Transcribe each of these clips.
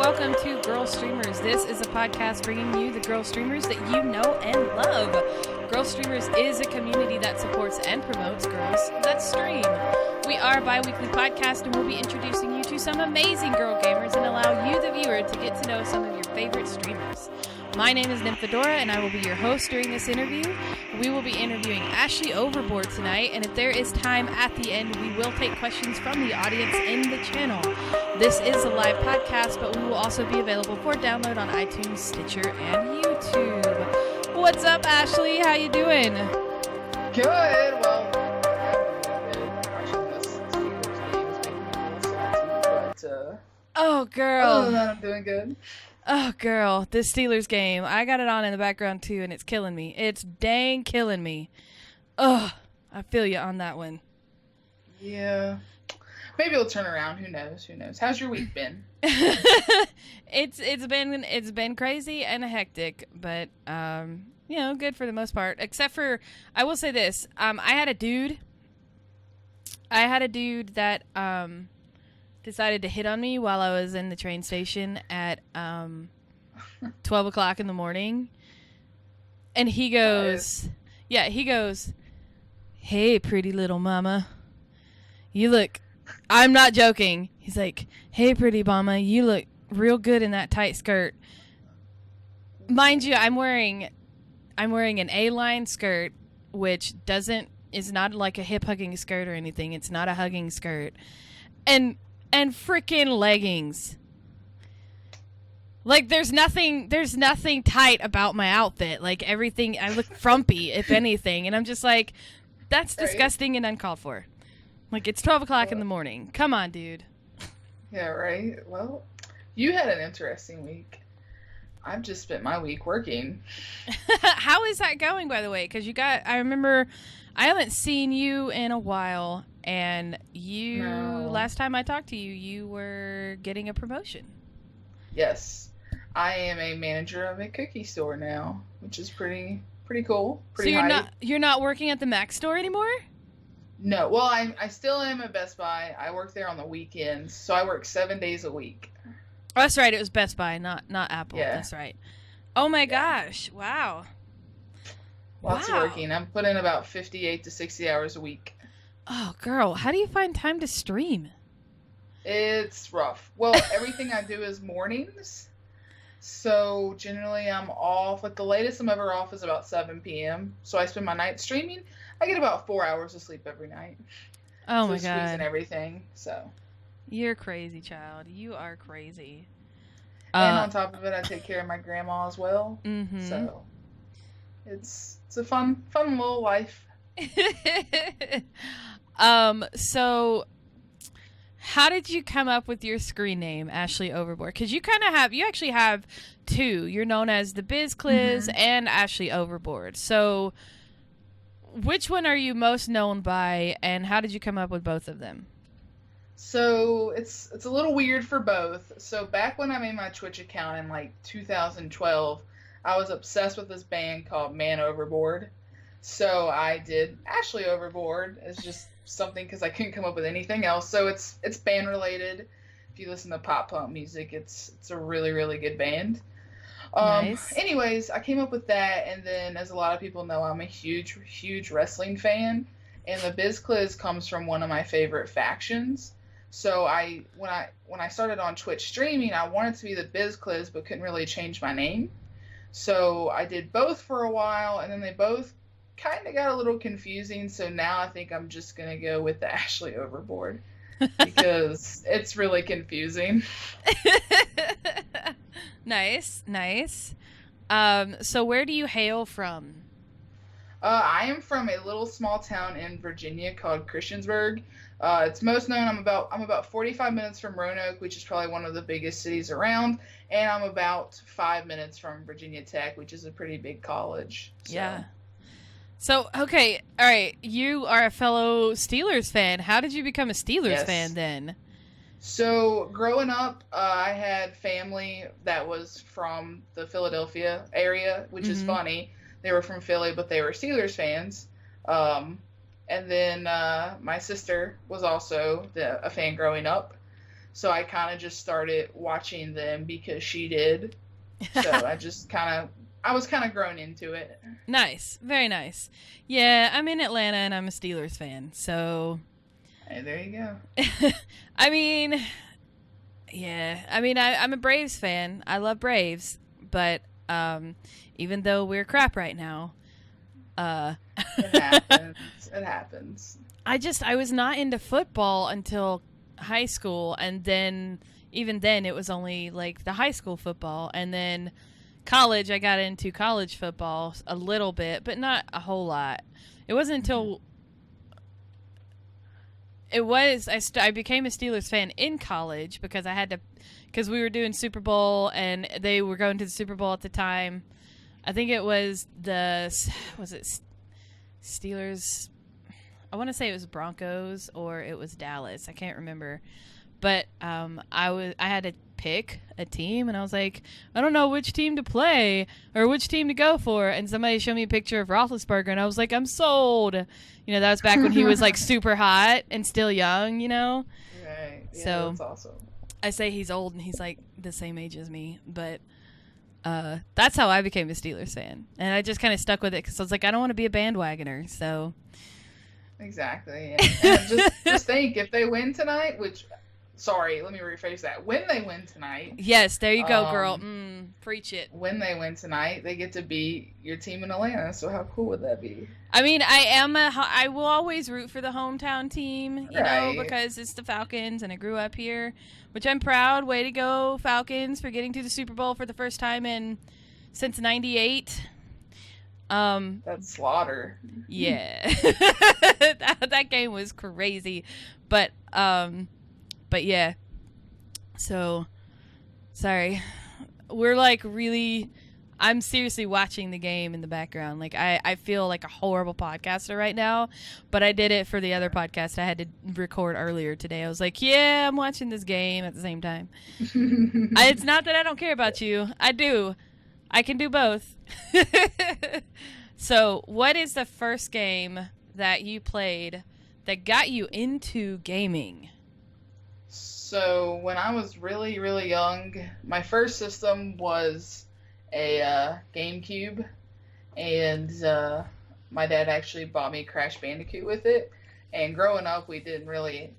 welcome to Girlstreamers. This is a podcast bringing you the Girlstreamers that you know and love. Girlstreamers is a community that supports and promotes girls that stream. We are a bi-weekly podcast and we'll be introducing you to some amazing girl gamers and allow you, the viewer, to get to know some of your favorite streamers. My name is Nymphadora and I will be your host during this interview. We will be interviewing Ashleyoverboard tonight, and if there is time at the end, we will take questions from the audience in the channel. This is a live podcast, but we will also be available for download on iTunes, Stitcher, and YouTube. What's up, Ashley? How you doing? Good. Well, watching this Steelers game is making me a little salty, but oh, girl. other than that, I'm doing good. Oh, girl, this Steelers game. I got it on in the background, too, and it's killing me. It's dang killing me. Ugh, I feel you on that one. Yeah. Maybe it'll turn around. Who knows? Who knows? How's your week been? It's been crazy and hectic, but, good for the most part. Except for, I will say this. I had a dude that, decided to hit on me while I was in the train station at 12 o'clock in the morning. And he goes, "Hey, pretty little mama. You look," I'm not joking. He's like, "Hey, pretty mama, you look real good in that tight skirt." Mind you, I'm wearing an A-line skirt, which is not like a hip-hugging skirt or anything. It's not a hugging skirt. And freaking leggings. Like, there's nothing tight about my outfit. Like, everything, I look frumpy, if anything. And I'm just like, that's disgusting and uncalled for. Like, it's 12 o'clock in the morning. Come on, dude. Yeah, right? Well, you had an interesting week. I've just spent my week working. How is that going, by the way? Because I remember, I haven't seen you in a while. And last time I talked to you, you were getting a promotion. Yes. I am a manager of a cookie store now, which is pretty cool. So you're not working at the Mac store anymore? No. Well, I still am at Best Buy. I work there on the weekends, so I work 7 days a week. Oh, that's right. It was Best Buy, not Apple. Yeah. That's right. Oh my gosh. Wow. Lots of working. I'm putting in about 58 to 60 hours a week. Oh, girl, how do you find time to stream? It's rough. Well, everything I do is mornings. So generally I'm off. Like, the latest I'm ever off is about 7 p.m. So I spend my night streaming. I get about 4 hours of sleep every night. Oh, my God. And everything, so. You're crazy, child. You are crazy. And on top of it, I take care of my grandma as well. Mm-hmm. So it's a fun little life. So how did you come up with your screen name, Ashleyoverboard? Because you actually have two. You're known as the BizCliz and Ashleyoverboard. So which one are you most known by, and how did you come up with both of them? So it's a little weird for both. So back when I made my Twitch account in like 2012, I was obsessed with this band called Man Overboard. So I did Ashleyoverboard as just something because I couldn't come up with anything else. So it's band related. If you listen to pop punk music, it's a really, really good band. Nice. Anyways, I came up with that, and then as a lot of people know, I'm a huge, huge wrestling fan, and the BizCliz comes from one of my favorite factions. So when I started on Twitch streaming, I wanted to be the BizCliz, but couldn't really change my name. So I did both for a while, and then they both kind of got a little confusing, so now I think I'm just going to go with the Ashleyoverboard because it's really confusing. Nice. So where do you hail from? I am from a little small town in Virginia called Christiansburg. It's most known, I'm about 45 minutes from Roanoke, which is probably one of the biggest cities around, and I'm about 5 minutes from Virginia Tech, which is a pretty big college. So. Yeah. So, okay, all right, you are a fellow Steelers fan. How did you become a Steelers fan then? So, growing up, I had family that was from the Philadelphia area, which is funny. They were from Philly, but they were Steelers fans. And then my sister was also a fan growing up. So I kind of just started watching them because she did. So I was kind of grown into it. Nice. Very nice. Yeah, I'm in Atlanta and I'm a Steelers fan. So Hey, there you go. I mean, yeah. I mean, I'm a Braves fan. I love Braves, but even though we're crap right now, It happens. It happens. I was not into football until high school, and then even then it was only like the high school football, and then college I got into college football a little bit, but not a whole lot. It wasn't until I became a Steelers fan in college because we were doing Super Bowl and they were going to the Super Bowl at the time. I think it was Steelers? I want to say it was Broncos or it was Dallas. I can't remember. But I had to pick a team, and I was like, I don't know which team to play or which team to go for. And somebody showed me a picture of Roethlisberger, and I was like, I'm sold. That was back when he was like super hot and still young, Right. Yeah, so that's awesome. I say he's old, and he's like the same age as me, but that's how I became a Steelers fan, and I just kind of stuck with it because I was like, I don't want to be a bandwagoner, so. Exactly. Yeah. And just think, if they win tonight, sorry, let me rephrase that. When they win tonight. Yes, there you go, girl. Preach it. When they win tonight, they get to beat your team in Atlanta. So how cool would that be? I mean, I will always root for the hometown team, Right. because it's the Falcons, and I grew up here, which I'm proud. Way to go, Falcons, for getting to the Super Bowl for the first time since '98. That's slaughter. Yeah. that game was crazy, but yeah. So, sorry. We're like really, I'm seriously watching the game in the background. Like I feel like a horrible podcaster right now, but I did it for the other podcast I had to record earlier today. I was like, yeah, I'm watching this game at the same time. It's not that I don't care about you. I do. I can do both. So, what is the first game that you played that got you into gaming? So when I was really, really young, my first system was a GameCube, and my dad actually bought me Crash Bandicoot with it. And growing up, we didn't really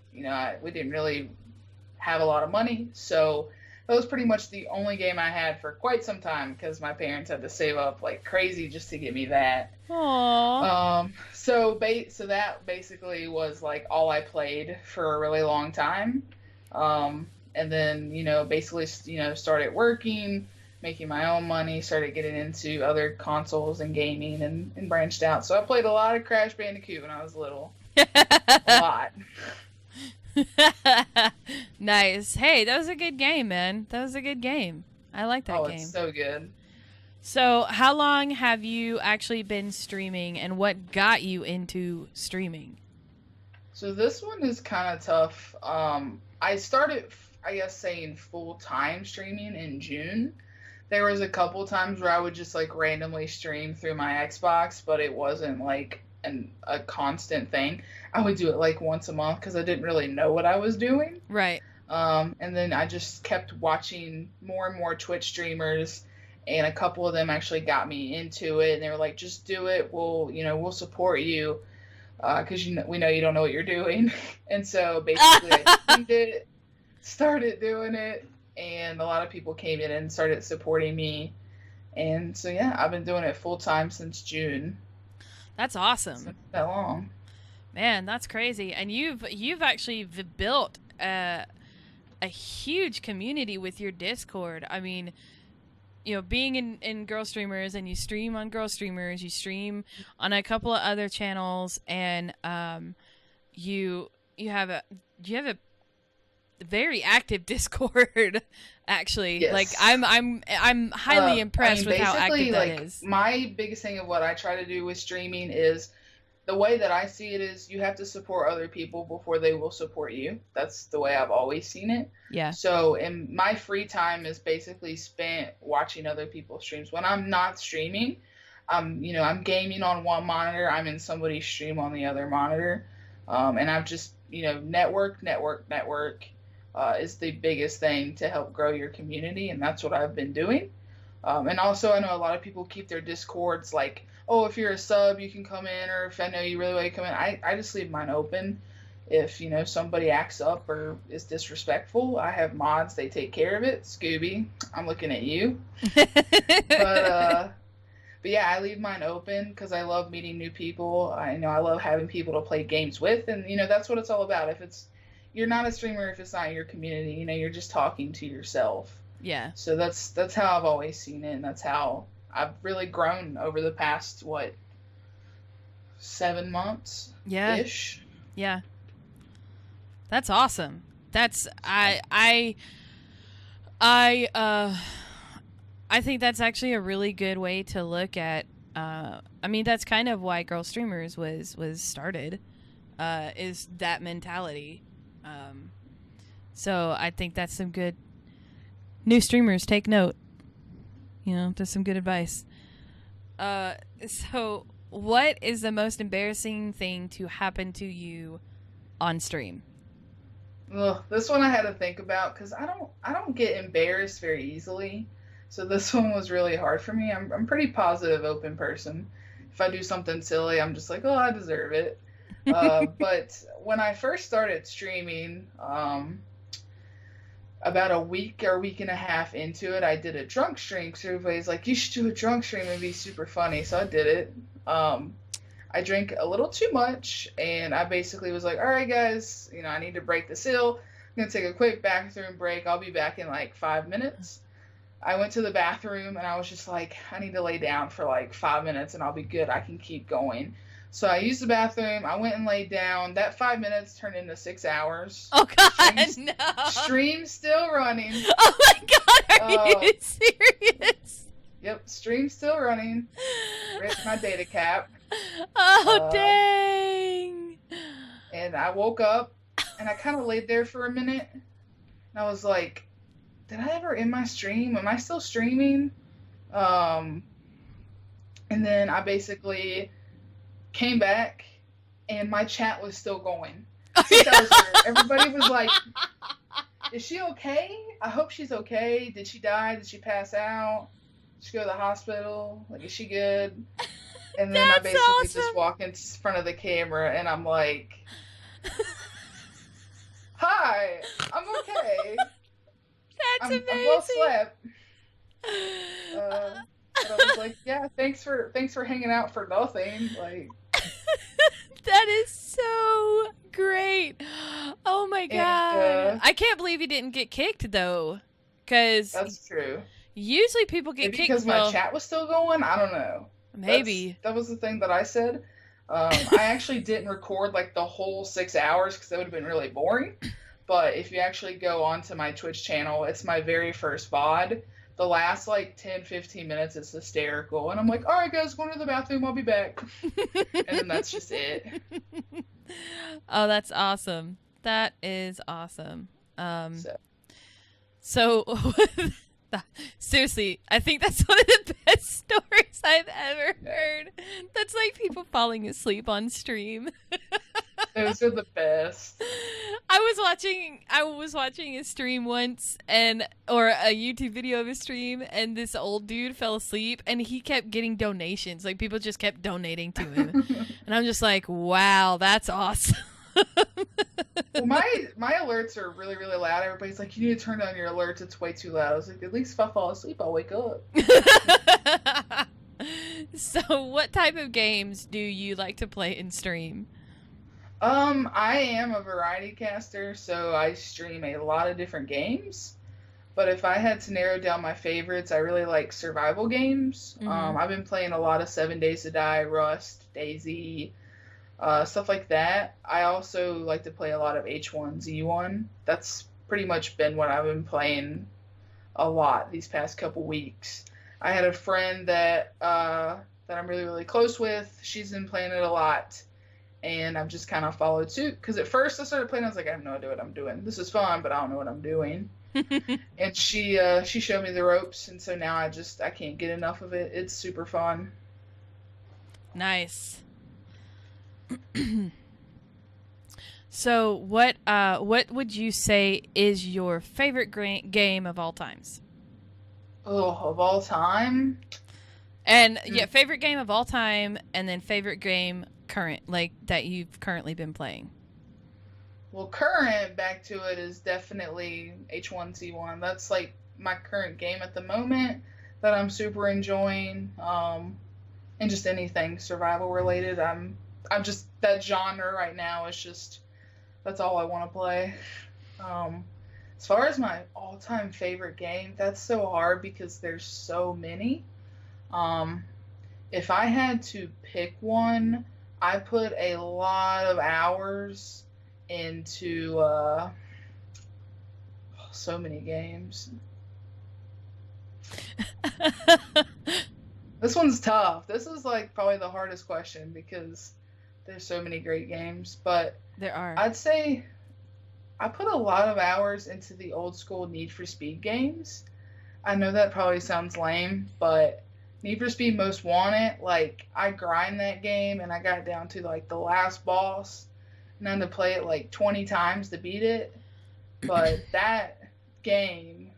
have a lot of money, so that was pretty much the only game I had for quite some time because my parents had to save up like crazy just to get me that. Aww. So that basically was like all I played for a really long time. And then, basically, started working, making my own money, started getting into other consoles and gaming and branched out. So I played a lot of Crash Bandicoot when I was little. A lot. Nice. Hey, that was a good game, man. That was a good game. I like that game. It's so good. So, how long have you actually been streaming, and what got you into streaming? So this one is kind of tough. I started, I guess, saying full-time streaming in June. There was a couple times where I would just like randomly stream through my Xbox, but it wasn't like a constant thing. I would do it like once a month because I didn't really know what I was doing. Right. And then I just kept watching more and more Twitch streamers, and a couple of them actually got me into it, and they were like, just do it. We'll support you. Because we know you don't know what you're doing. And so basically I streamed it, started doing it, and a lot of people came in and started supporting me. And so, yeah, I've been doing it full time since June. That's awesome. So that long. Man, that's crazy. And you've actually built a huge community with your Discord. I mean, being in Girlstreamers, and you stream on Girlstreamers, you stream on a couple of other channels, and you have a very active Discord. Actually, Yes. like I'm highly impressed with how active that is. My biggest thing of what I try to do with streaming is, the way that I see it is, you have to support other people before they will support you. That's the way I've always seen it. Yeah. So, in my free time is basically spent watching other people's streams. When I'm not streaming, I'm gaming on one monitor, I'm in somebody's stream on the other monitor, and I've just network. is the biggest thing to help grow your community, and that's what I've been doing. And also, I know a lot of people keep their Discords like, oh, if you're a sub, you can come in, or if I know you really want to come in. I just leave mine open. If, somebody acts up or is disrespectful, I have mods. They take care of it. Scooby, I'm looking at you. But yeah, I leave mine open because I love meeting new people. I love having people to play games with, and that's what it's all about. You're not a streamer if it's not your community. You're just talking to yourself. Yeah. So that's how I've always seen it, and that's how I've really grown over the past 7 months. Yeah. Ish. Yeah. That's awesome. I think that's actually a really good way to look at. That's kind of why Girlstreamers was started, is that mentality. So I think that's some good. New streamers, take note. That's some good advice. So what is the most embarrassing thing to happen to you on stream? Well, this one I had to think about because I don't get embarrassed very easily. So this one was really hard for me. I'm a pretty positive, open person. If I do something silly, I'm just like, oh, I deserve it. But when I first started streaming, about a week or week and a half into it, I did a drunk stream because everybody's like, you should do a drunk stream and be super funny. So I did it. I drank a little too much, and I basically was like, all right, guys, I need to break the seal. I'm going to take a quick bathroom break. I'll be back in 5 minutes. I went to the bathroom, and I was just like, I need to lay down for 5 minutes, and I'll be good. I can keep going. So I used the bathroom. I went and laid down. That 5 minutes turned into 6 hours. Oh, God, no. Stream still running. Oh, my God, are you serious? Yep, stream still running. Ripped my data cap. Oh, dang. And I woke up, and I kind of laid there for a minute. And I was like, did I ever end my stream? Am I still streaming? And then I basically came back, and my chat was still going. 6 hours later, everybody was like, is she okay? I hope she's okay. Did she die? Did she pass out? Did she go to the hospital? Is she good? And then I basically just walk in front of the camera, and I'm like, hi, I'm okay. That's amazing. I'm well slept. But I was like, yeah, thanks for hanging out for nothing. That is so great. Oh my God. I can't believe you didn't get kicked though. That's true. Usually people get kicked because my chat was still going. I don't know. Maybe. That was the thing that I said. I actually didn't record the whole 6 hours because that would have been really boring. But if you actually go onto my Twitch channel, it's my very first VOD. The last 10-15 minutes is hysterical, and I'm like, all right guys, going to the bathroom, I'll be back. And then that's just it. Oh, that's awesome. That is awesome. So seriously, I think that's one of the best stories I've ever heard. That's people falling asleep on stream. Those are the best. I was watching a stream once, or a YouTube video of a stream, and this old dude fell asleep, and he kept getting donations. People just kept donating to him. And I'm just like, wow, that's awesome. Well, my alerts are really, really loud. Everybody's like, you need to turn down your alerts. It's way too loud. I was like, at least if I fall asleep, I'll wake up. So what type of games do you like to play in stream? I am a variety caster, so I stream a lot of different games. But if I had to narrow down my favorites, I really like survival games. Mm-hmm. I've been playing a lot of 7 Days to Die, Rust, DayZ, stuff like that. I also like to play a lot of H1Z1. That's pretty much been what I've been playing a lot these past couple weeks. I had a friend that I'm really, really close with. She's been playing it a lot. And I've just kind of followed suit. Because at first I started playing, I was like, I have no idea what I'm doing. This is fun, but I don't know what I'm doing. And she showed me the ropes, and so now I can't get enough of it. It's super fun. So what would you say is your favorite game of all times? Oh, of all time? And yeah, favorite game of all time, and then favorite game current, like that you've currently been playing. Well, current, back to it, is definitely H1Z1. That's like my current game at the moment that I'm super enjoying. And just anything survival related. I'm just, that genre right now is just, that's all I want to play. As far as my all-time favorite game, that's so hard because there's so many. If I had to pick one, I put a lot of hours into so many games. This one's tough. This is like probably the hardest question because there's so many great games, but There are. I'd say I put a lot of hours into the old school Need for Speed games. I know that probably sounds lame, but Need for Speed Most Wanted, like I grind that game and I got down to like the last boss and I had to play it like 20 times to beat it. But that game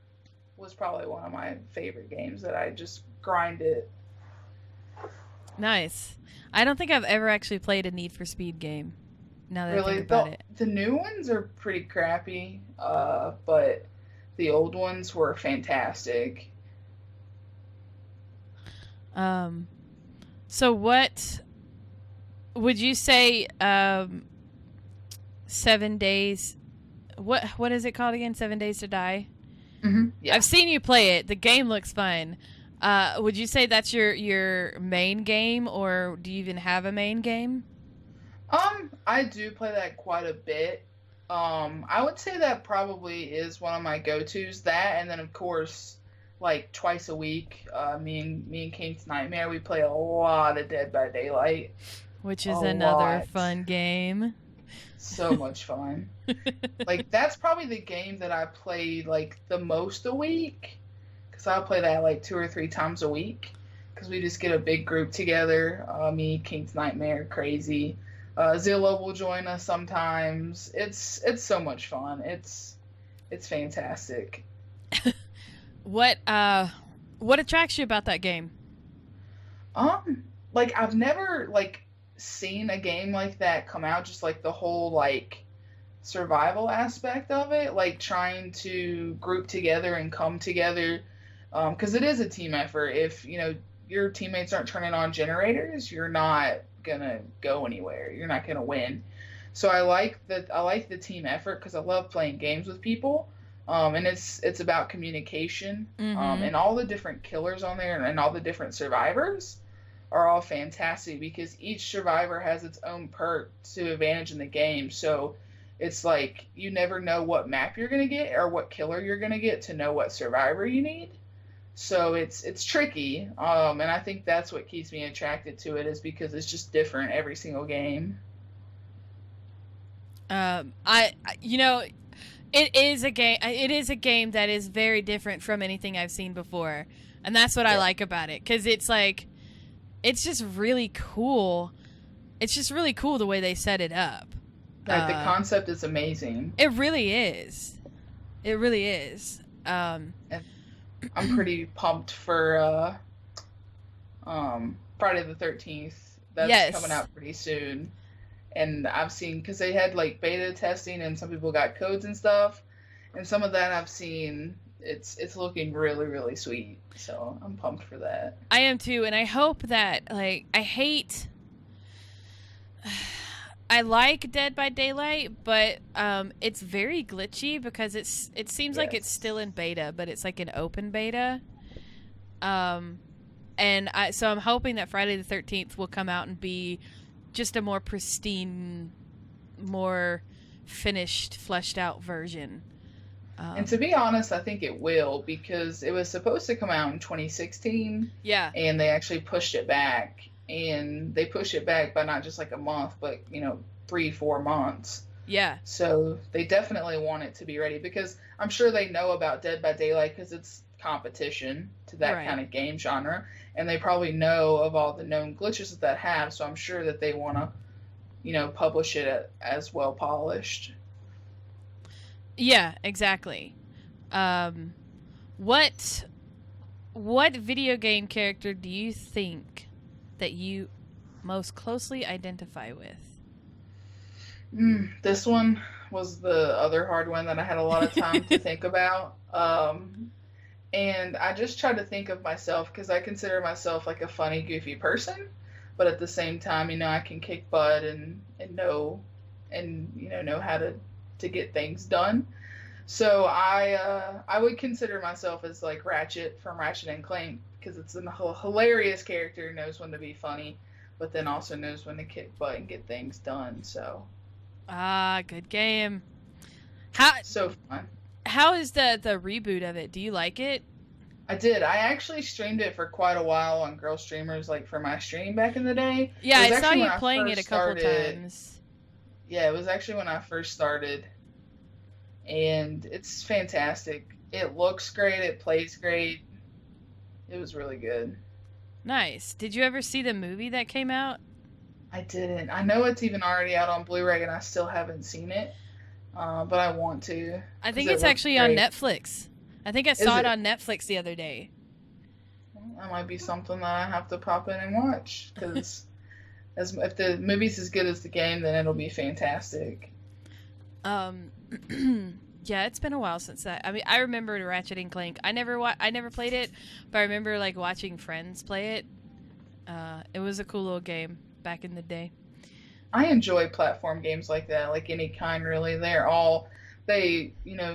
was probably one of my favorite games that I just grinded. Nice. I don't think I've ever actually played a Need for Speed game. Now that I Really, think about it. the new ones are pretty crappy, but the old ones were fantastic. So what would you say? 7 days. What is it called again? 7 Days to Die. Mm-hmm. Yeah. I've seen you play it. The game looks fun. Would you say that's your main game, or do you even have a main game? I do play that quite a bit. I would say that probably is one of my go-tos. That, and then of course, like twice a week, me and Kate's Nightmare, we play a lot of Dead by Daylight. Which is A another lot. fun game. So much fun. Like that's probably the game that I played like the most a week, because I'll play that like 2 or 3 times a week. Because we just get a big group together. Me, Kate's Nightmare, Crazy. Zillow will join us sometimes. It's so much fun. It's fantastic. What attracts you about that game? Like I've never like seen a game like that come out. Just like the whole like survival aspect of it, like trying to group together and come together. Because it is a team effort. If your teammates aren't turning on generators, you're not gonna go anywhere. You're not gonna win. So I like the team effort because I love playing games with people. And it's about communication. Mm-hmm. And all the different killers on there and all the different survivors are all fantastic because each survivor has its own perk to advantage in the game. So it's like you never know what map you're gonna get or what killer you're gonna get to know what survivor you need. So it's tricky, and I think that's what keeps me attracted to it is because it's just different every single game. It is a game. It is a game that is very different from anything I've seen before, and that's what I like about it. Because it's like, it's just really cool. It's just really cool the way they set it up. Like the concept is amazing. It really is. It really is. And I'm pretty pumped for Friday the 13th. That's coming out pretty soon. And I've seen, because they had like beta testing and some people got codes and stuff. And some of that I've seen, it's looking really, really sweet. So I'm pumped for that. I am too. And I hope that, like, I like Dead by Daylight, but it's very glitchy because it seems like it's still in beta, but it's like an open beta. So I'm hoping that Friday the 13th will come out and be just a more pristine, more finished, fleshed out version. And to be honest, I think it will because it was supposed to come out in 2016. Yeah. And they actually pushed it back. And they pushed it back by not just like a month, but 3-4 months. Yeah. So they definitely want it to be ready because I'm sure they know about Dead by Daylight because it's competition to that kind of game genre, and they probably know of all the known glitches that have. So I'm sure that they want to publish it as well polished. Yeah, exactly. Um, what video game character do you think that you most closely identify with? This one was the other hard one that I had a lot of time to think about. And I just tried to think of myself because I consider myself like a funny, goofy person, but at the same time, I can kick butt and know know how to get things done. So I would consider myself as like Ratchet from Ratchet and Clank because it's a hilarious character, knows when to be funny, but then also knows when to kick butt and get things done. So good game. So fun. How is the reboot of it? Do you like it? I did. I actually streamed it for quite a while on Girlstreamers, like for my stream back in the day. Yeah, I saw you playing it a couple times. Yeah, it was actually when I first started. And it's fantastic. It looks great. It plays great. It was really good. Nice. Did you ever see the movie that came out? I didn't. I know it's even already out on Blu-ray, and I still haven't seen it. But I want to. I think it's actually on Netflix. I think I saw it on Netflix the other day. That might be something that I have to pop in and watch. Because if the movie's as good as the game, then it'll be fantastic. Yeah, it's been a while since that. I mean, I remember Ratchet and Clank. I never played it, but I remember like watching friends play it. It was a cool little game back in the day. I enjoy platform games like that, like any kind really.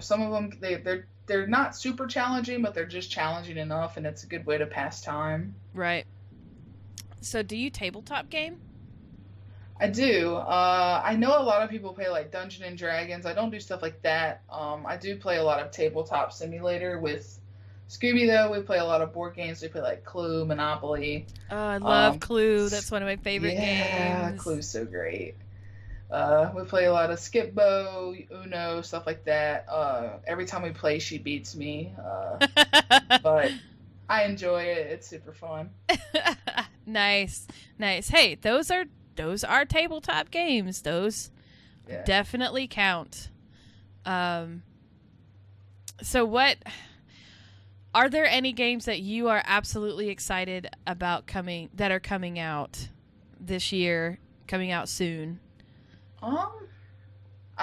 Some of them they're not super challenging, but they're just challenging enough, and it's a good way to pass time. Right. So, do you tabletop game? I do. I know a lot of people play like Dungeons and Dragons. I don't do stuff like that. I do play a lot of tabletop simulator with Scooby though. We play a lot of board games. We play like Clue, Monopoly. Oh, I love Clue. That's one of my favorite games. Yeah, Clue's so great. We play a lot of Skip-Bo, Uno, stuff like that. Every time we play, she beats me. But I enjoy it. It's super fun. Nice. Hey, those are tabletop games. Those definitely count. So what are there any games that you are absolutely excited about coming out this year, coming out soon? I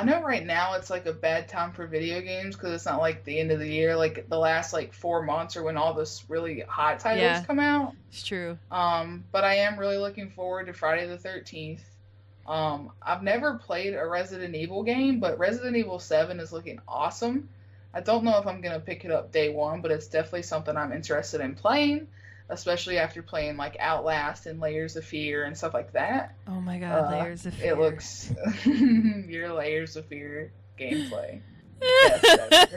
know right now it's like a bad time for video games because it's not like the end of the year. Like the last 4 months are when all this really hot titles come out. It's true. But I am really looking forward to Friday the 13th. I've never played a Resident Evil game, but Resident Evil 7 is looking awesome. I don't know if I'm going to pick it up day one, but it's definitely something I'm interested in playing, especially after playing like Outlast and Layers of Fear and stuff like that. Oh my god, Layers of Fear. It looks your Layers of Fear gameplay. Yes,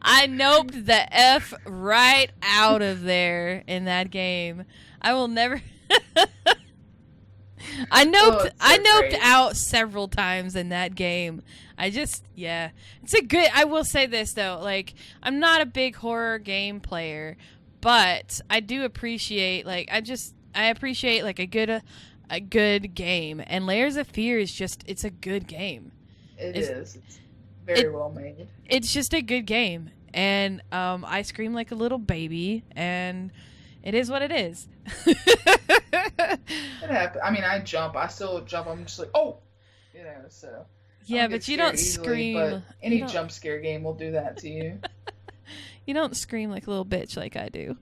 I noped the F right out of there in that game. I will never I noped out several times in that game. It's I will say this though, like I'm not a big horror game player, but I do appreciate I appreciate like a good game, and Layers of Fear it's a good game. It's very well made. It's just a good game, and I scream like a little baby, and it is what it is. It happens. I mean, I still jump. I'm just like, oh, so. Yeah, but you don't scream. But any jump scare game will do that to you. You don't scream like a little bitch like I do.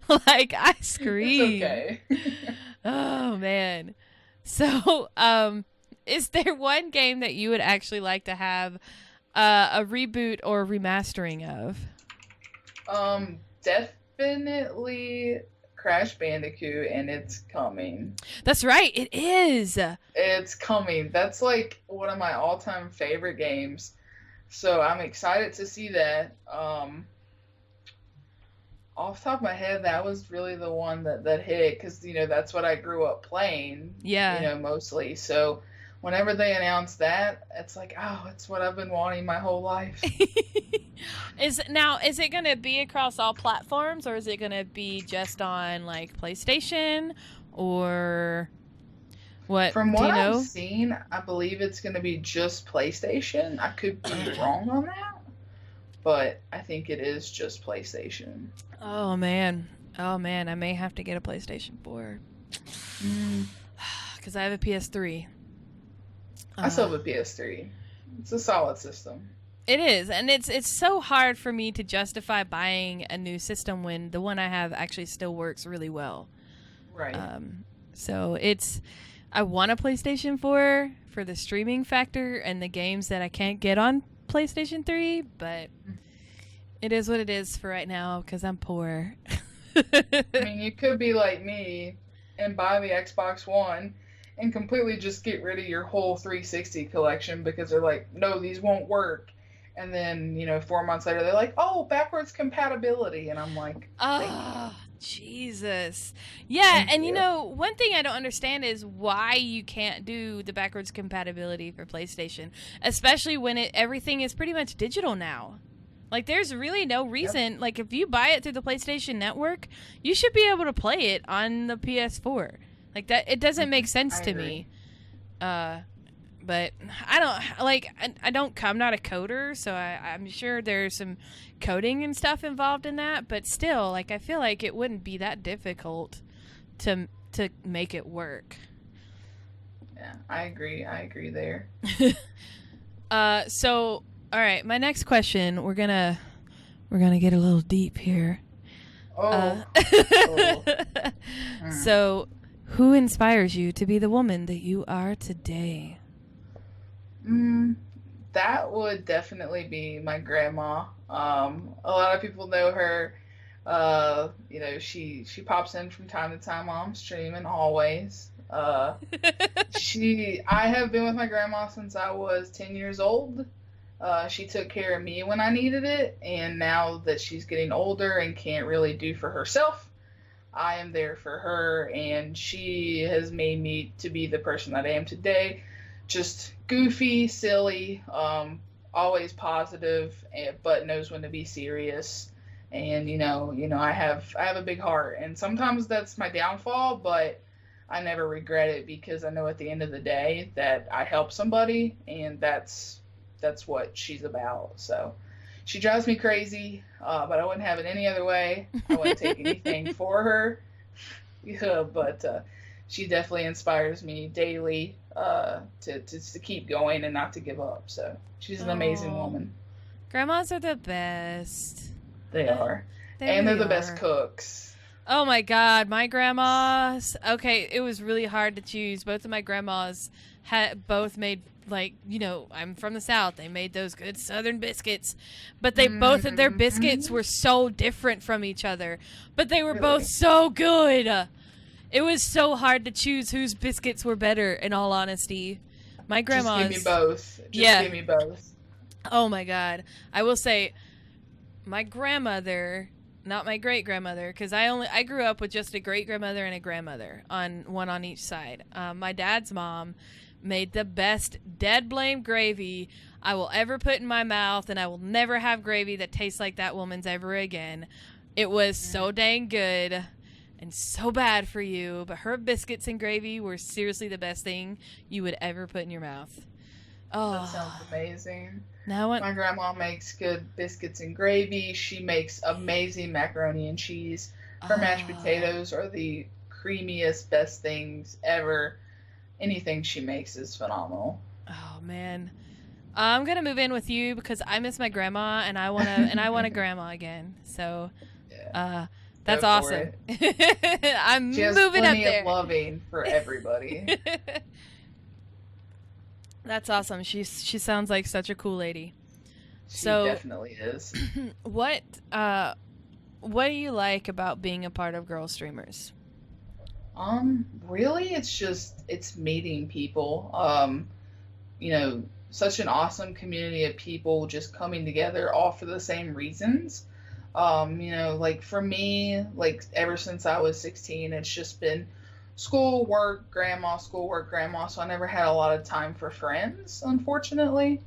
Like I scream. It's okay. Oh man. So, is there one game that you would actually like to have a reboot or remastering of? Definitely Crash Bandicoot, and it's coming. That's right, it is. It's coming. That's like one of my all-time favorite games. So I'm excited to see that. Off the top of my head, that was really the one that hit because that's what I grew up playing. Yeah. Mostly. So whenever they announced that, it's like, oh, it's what I've been wanting my whole life. Is it going to be across all platforms, or is it going to be just on like PlayStation or what? From Do what you know? I've seen, I believe it's going to be just PlayStation. I could be wrong on that, but I think it is just PlayStation. Oh man. Oh man, I may have to get a PlayStation 4. Because I have a PS3. I still have a PS3. It's a solid system. It is, and it's so hard for me to justify buying a new system when the one I have actually still works really well. Right. So I want a PlayStation 4 for the streaming factor and the games that I can't get on PlayStation 3, but it is what it is for right now because I'm poor. I mean, you could be like me and buy the Xbox One and completely just get rid of your whole 360 collection because they're like, no, these won't work. And then, 4 months later, they're like, oh, backwards compatibility. And I'm like, oh, Jesus. Yeah, and one thing I don't understand is why you can't do the backwards compatibility for PlayStation, especially when everything is pretty much digital now. Like, there's really no reason. Yep. Like, if you buy it through the PlayStation Network, you should be able to play it on the PS4. Like, that, it doesn't make sense to me. But I'm not a coder, so I'm sure there's some coding and stuff involved in that. But still, like, I feel like it wouldn't be that difficult to make it work. Yeah, I agree there. So, all right, my next question, we're gonna get a little deep here. So, who inspires you to be the woman that you are today? That would definitely be my grandma. A lot of people know her. She pops in from time to time while I'm streaming, always. I have been with my grandma since I was 10 years old. She took care of me when I needed it, and now that she's getting older and can't really do for herself, I am there for her, and she has made me to be the person that I am today. Just goofy, silly, always positive, but knows when to be serious. And I have a big heart, and sometimes that's my downfall, but I never regret it because I know at the end of the day that I help somebody, and that's what she's about. So she drives me crazy, but I wouldn't have it any other way. I wouldn't take anything for her. Yeah, but she definitely inspires me daily to keep going and not to give up. So she's an amazing woman. Grandmas are the best. They are. And they're the best cooks. Oh my God, my grandmas. Okay, it was really hard to choose. Both of my grandmas both made, I'm from the South. They made those good Southern biscuits. But both of their biscuits were so different from each other. But they were both so good. It was so hard to choose whose biscuits were better, in all honesty. My grandma's... Just give me both. Give me both. Oh my God. I will say, my grandmother... Not my great-grandmother, because I grew up with just a great-grandmother and a grandmother, one on each side. My dad's mom made the best dead blame gravy I will ever put in my mouth, and I will never have gravy that tastes like that woman's ever again. It was so dang good and so bad for you, but her biscuits and gravy were seriously the best thing you would ever put in your mouth. Oh, that sounds amazing. My grandma makes good biscuits and gravy. She makes amazing macaroni and cheese. Her mashed potatoes are the creamiest, best things ever. Anything she makes is phenomenal. Oh man, I'm gonna move in with you because I miss my grandma and I want a grandma again. So, that's awesome. I'm she has moving up there. Plenty of loving for everybody. That's awesome. She sounds like such a cool lady. She definitely is. What do you like about being a part of Girlstreamers? Really, it's meeting people. Such an awesome community of people just coming together all for the same reasons. For me, ever since I was 16, it's just been school, work, grandma, so I never had a lot of time for friends, unfortunately,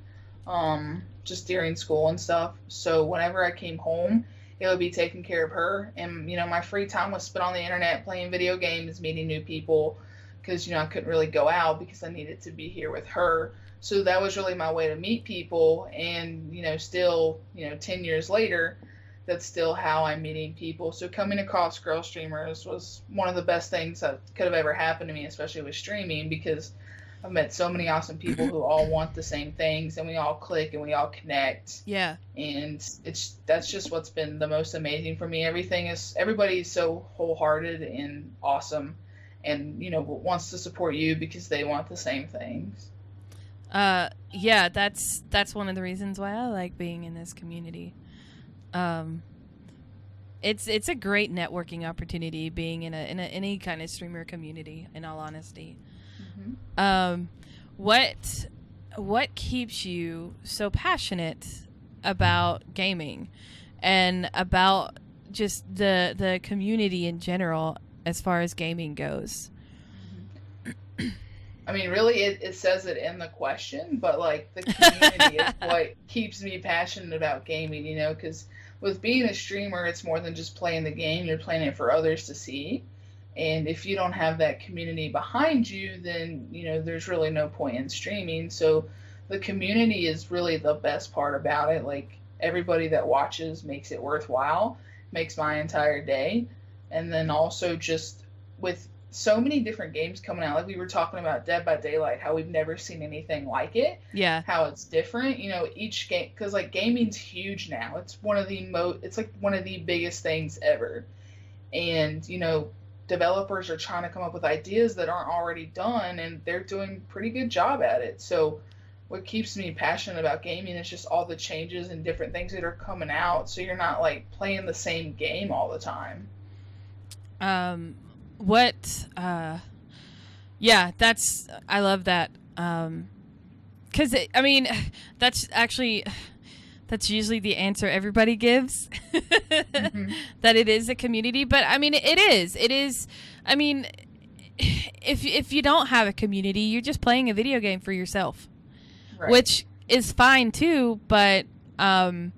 just during school and stuff. So whenever I came home, it would be taking care of her. And, my free time was spent on the internet playing video games, meeting new people, because, I couldn't really go out because I needed to be here with her. So that was really my way to meet people. And, still, 10 years later, that's still how I'm meeting people. So coming across Girlstreamers was one of the best things that could have ever happened to me, especially with streaming, because I've met so many awesome people who all want the same things, and we all click and we all connect. Yeah. And that's just what's been the most amazing for me. Everybody's so wholehearted and awesome, and wants to support you because they want the same things. Yeah, that's one of the reasons why I like being in this community. It's a great networking opportunity being in any kind of streamer community, in all honesty. Mm-hmm. What keeps you so passionate about gaming and about just the community in general as far as gaming goes? I mean, really, it says it in the question, but like the community is what keeps me passionate about gaming, because with being a streamer, it's more than just playing the game. You're playing it for others to see. And if you don't have that community behind you, then, there's really no point in streaming. So the community is really the best part about it. Like, everybody that watches makes it worthwhile, makes my entire day. And then also just with so many different games coming out, like we were talking about Dead by Daylight, how we've never seen anything like it. Yeah. How it's different, each game, because like gaming's huge now. It's one of the biggest things ever. And, developers are trying to come up with ideas that aren't already done, and they're doing a pretty good job at it. So what keeps me passionate about gaming is just all the changes and different things that are coming out, so you're not like playing the same game all the time. Yeah, I love that. 'Cause that's usually the answer everybody gives. Mm-hmm. That it is a community, but I mean, it is. I mean, if you don't have a community, you're just playing a video game for yourself, right. Which is fine too, but I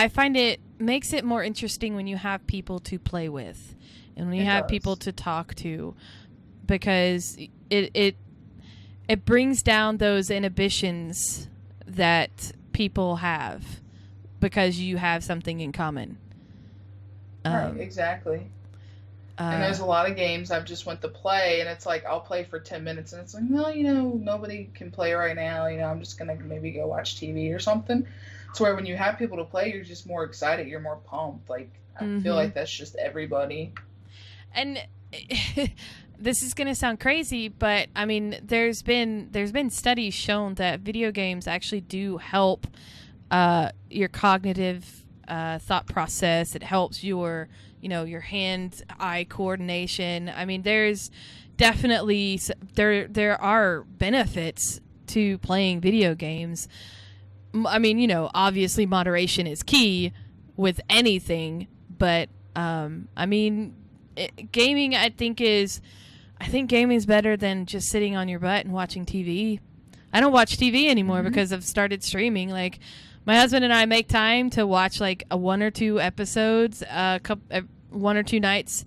find it makes it more interesting when you have people to play with and when you have people to talk to, because it brings down those inhibitions that people have because you have something in common. Right, exactly. And there's a lot of games I've just went to play, and it's like I'll play for 10 minutes, and it's like, no, nobody can play right now. I'm just going to maybe go watch TV or something. It's where when you have people to play, you're just more excited. You're more pumped. Like, I feel like that's just everybody. And this is going to sound crazy, but I mean, there's been studies shown that video games actually do help your cognitive thought process. It helps your hand-eye coordination. I mean, there's definitely there are benefits to playing video games. I mean, obviously moderation is key with anything, but I mean, gaming I think gaming is better than just sitting on your butt and watching TV. I don't watch TV anymore because I've started streaming. Like, my husband and I make time to watch like one or two episodes, one or two nights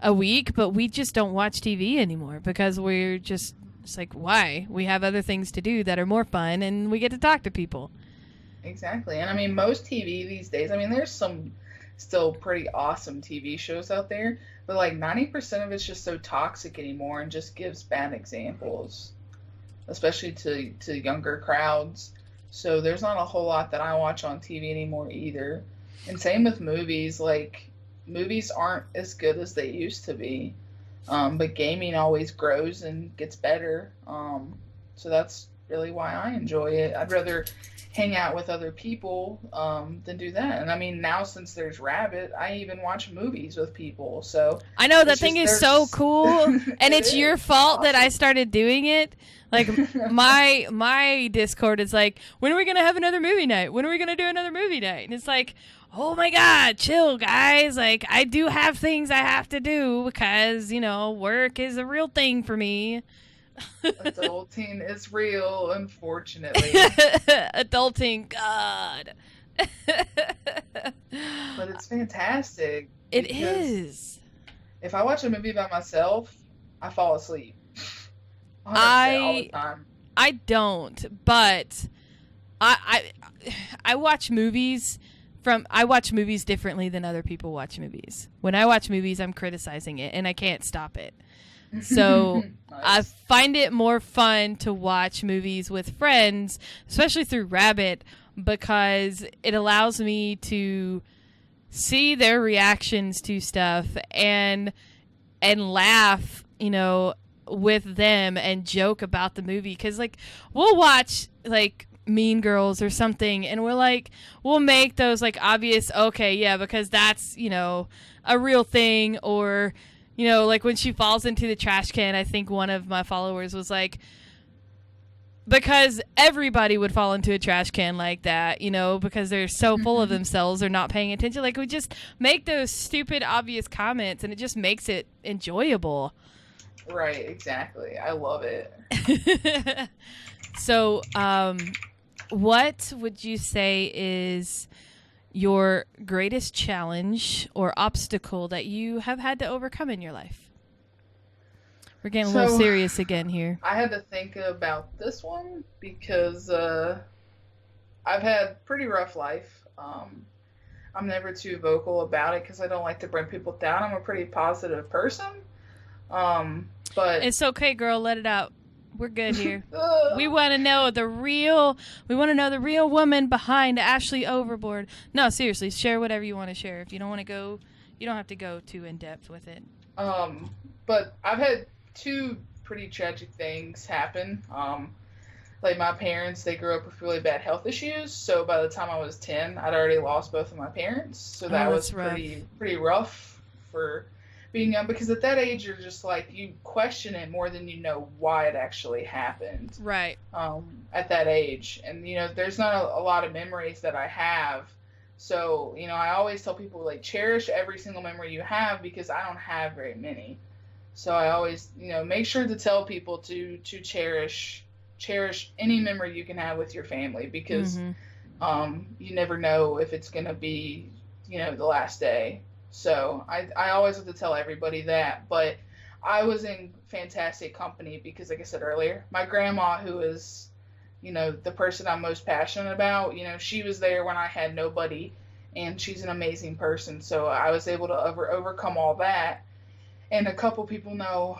a week, but we just don't watch TV anymore because it's like, why? We have other things to do that are more fun, and we get to talk to people. Exactly. And I mean, most TV these days, I mean, there's some still pretty awesome TV shows out there, but like 90% of it's just so toxic anymore and just gives bad examples, especially to younger crowds. So there's not a whole lot that I watch on TV anymore either. And same with movies. Like, movies aren't as good as they used to be, but gaming always grows and gets better. So that's really why I enjoy it. I'd rather hang out with other people than do that. And I mean, now since there's Rabbit, I even watch movies with people. So I know that thing is so cool, and it's your fault that I started doing it. Like, my Discord is like, when are we gonna have another movie night? When are we gonna do another movie night? And it's like, oh my God, chill, guys. Like, I do have things I have to do because work is a real thing for me. Adulting is real, unfortunately. Adulting, God. But it's fantastic. It Because is. if I watch a movie by myself, I fall asleep 100% all the I time. I don't, but I watch movies I watch movies differently than other people watch movies. When I watch movies, I'm criticizing it and I can't stop it. So I Nice. find it more fun to watch movies with friends, especially through Rabbit, because it allows me to see their reactions to stuff and laugh, with them and joke about the movie. Because, like, we'll watch, like, Mean Girls or something, and we'll make those, like, obvious, okay, yeah, because that's, a real thing, or, like, when she falls into the trash can, I think one of my followers was like, because everybody would fall into a trash can like that, because they're so full of themselves or not paying attention. Like, we just make those stupid, obvious comments, and it just makes it enjoyable. Right, exactly. I love it. So, what would you say is your greatest challenge or obstacle that you have had to overcome in your life? We're getting a little serious again here. I had to think about this one because I've had pretty rough life. I'm never too vocal about it because I don't like to bring people down. I'm a pretty positive person. But it's okay, girl. Let it out. We're good here. We want to know the real woman behind Ashleyoverboard. No, seriously, share whatever you want to share. If you don't want to go, you don't have to go too in depth with it. But I've had two pretty tragic things happen. Like my parents, they grew up with really bad health issues. So by the time I was 10, I'd already lost both of my parents. So that was pretty rough for being young, because at that age you're just like, you question it more than you know why it actually happened. Right. At that age. And there's not a lot of memories that I have. So, I always tell people, like, cherish every single memory you have, because I don't have very many. So I always, make sure to tell people to cherish any memory you can have with your family, because you never know if it's going to be, the last day. So I always have to tell everybody that. But I was in fantastic company because, like I said earlier, my grandma, who is, the person I'm most passionate about, she was there when I had nobody, and she's an amazing person. So I was able to overcome all that. And a couple people know,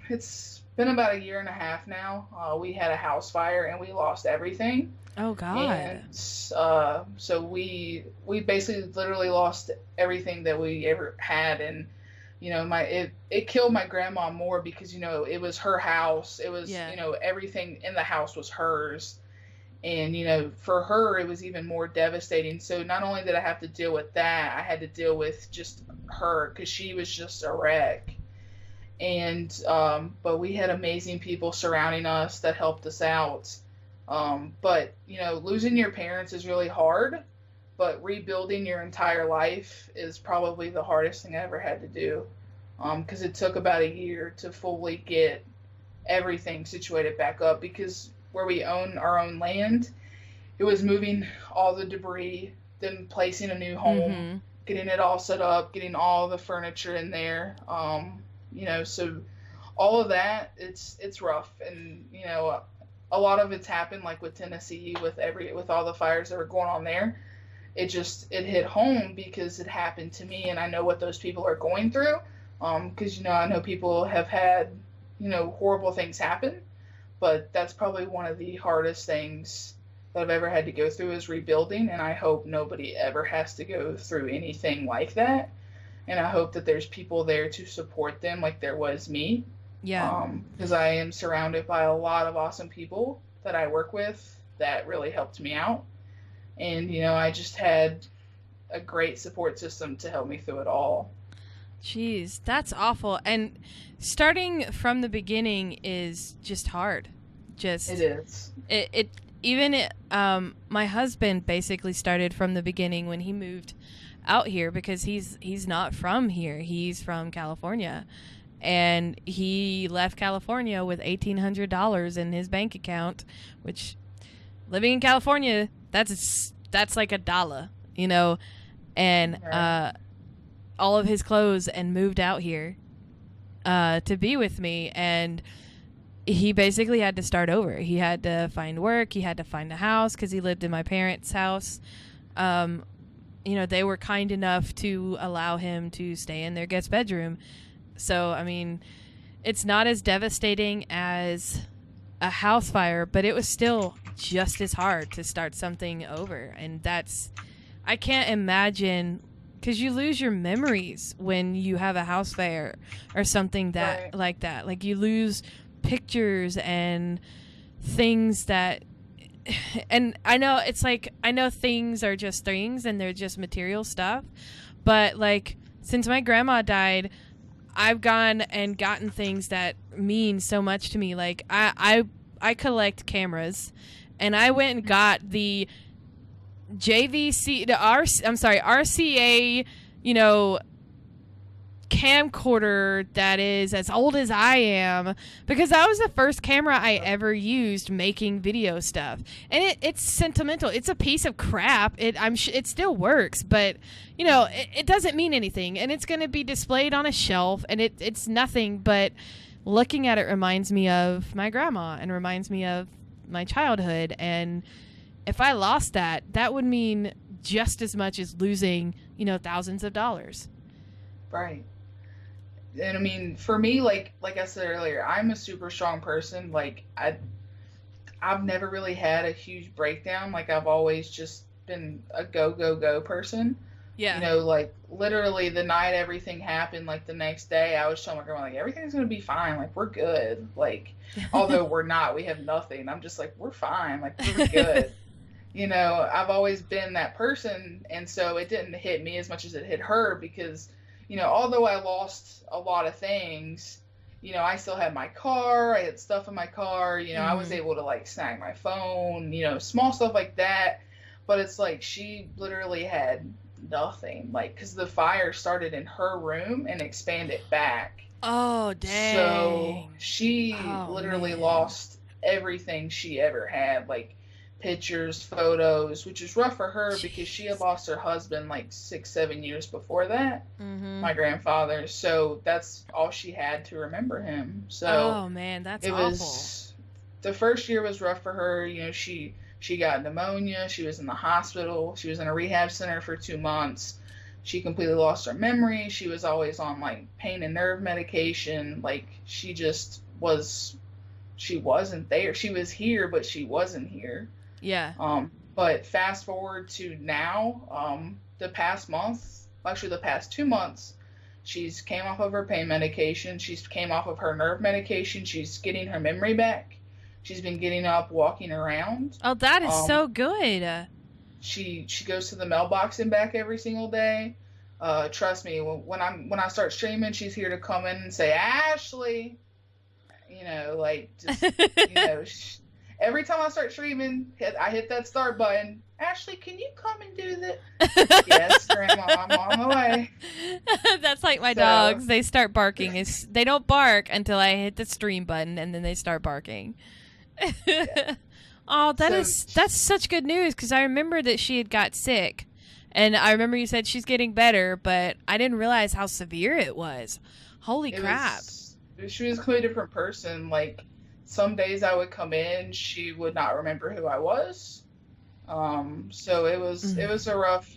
it's been about 1.5 years now. We had a house fire and we lost everything. Oh, God. And so we basically literally lost everything that we ever had. And, it killed my grandma more because, it was her house. It was, everything in the house was hers. And, for her, it was even more devastating. So not only did I have to deal with that, I had to deal with just her, because she was just a wreck. And, but we had amazing people surrounding us that helped us out. But, losing your parents is really hard, but rebuilding your entire life is probably the hardest thing I ever had to do. Because it took about 1 year to fully get everything situated back up, because where we own our own land, it was moving all the debris, then placing a new home, getting it all set up, getting all the furniture in there. So all of that, it's rough. And, a lot of it's happened, like with Tennessee, with all the fires that were going on there. It hit home because it happened to me, and I know what those people are going through. Because, I know people have had, horrible things happen. But that's probably one of the hardest things that I've ever had to go through, is rebuilding. And I hope nobody ever has to go through anything like that. And I hope that there's people there to support them, like there was me. Yeah. Because I am surrounded by a lot of awesome people that I work with that really helped me out. And, I just had a great support system to help me through it all. Jeez, that's awful. And starting from the beginning is just hard. It is. My husband basically started from the beginning when he moved out here, because he's not from here. He's from California. And he left California with $1,800 in his bank account, which, living in California, that's that's like $1, you know, and all of his clothes, and moved out here to be with me. And he basically had to start over. He had to find work. He had to find a house because he lived in my parents' house. You know, they were kind enough to allow him to stay in their guest bedroom. So, I mean, it's not as devastating as a house fire, but it was still just as hard to start something over. And I can't imagine, because you lose your memories when you have a house fire or something that like that. Like, you lose pictures and things that, and I know it's like, I know things are just things and they're just material stuff, but like, since my grandma died, I've gone and gotten things that mean so much to me. Like, I collect cameras, and I went and got the RCA, you know, camcorder that is as old as I am, because that was the first camera I ever used making video stuff. And it's sentimental. It's a piece of crap. It still works, but you know, it doesn't mean anything, and it's going to be displayed on a shelf, and it's nothing, but looking at it reminds me of my grandma and reminds me of my childhood. And if I lost that, that would mean just as much as losing, you know, thousands of dollars. Right. And I mean, for me, like I said earlier, I'm a super strong person. Like, I've never really had a huge breakdown. Like, I've always just been a go person. Yeah. You know, like, literally the night everything happened, like, the next day, I was telling my grandma, like, everything's going to be fine. Like, we're good. Like, although we're not, we have nothing. I'm just like, we're fine. Like, we're good. You know, I've always been that person. And so it didn't hit me as much as it hit her, because, you know, although I lost a lot of things, you know, I still had my car. I had stuff in my car. You know, I was able to, like, snag my phone, you know, small stuff like that. But it's like, she literally had nothing, like, because the fire started in her room and expanded back. Oh, dang. So she literally lost everything she ever had, like pictures, photos, which is rough for her because she had lost her husband like 6-7 years before that, my grandfather. So that's all she had to remember him. So oh man, that's awful. The first year was rough for her. You know, she got pneumonia. She was in the hospital. She was in a rehab center for 2 months. She completely lost her memory. She was always on, like, pain and nerve medication. Like, she wasn't there. She was here, but she wasn't here. Yeah. But fast forward to now, the past 2 months, she's came off of her pain medication. She's came off of her nerve medication. She's getting her memory back. She's been getting up, walking around. Oh, that is so good. She goes to the mailbox and back every single day. Trust me, when I start streaming, she's here to come in and say, Ashley, you know, like, just, you know, every time I start streaming, I hit that start button. Ashley, can you come and do that? Yes, Grandma, I'm on my way. That's like my dogs. They start barking. They don't bark until I hit the stream button, and then they start barking. Yeah. Oh, that's such good news, because I remember that she had got sick, and I remember you said she's getting better, but I didn't realize how severe it was. Holy crap. She was a completely different person. Like, some days I would come in, she would not remember who I was. So it was a rough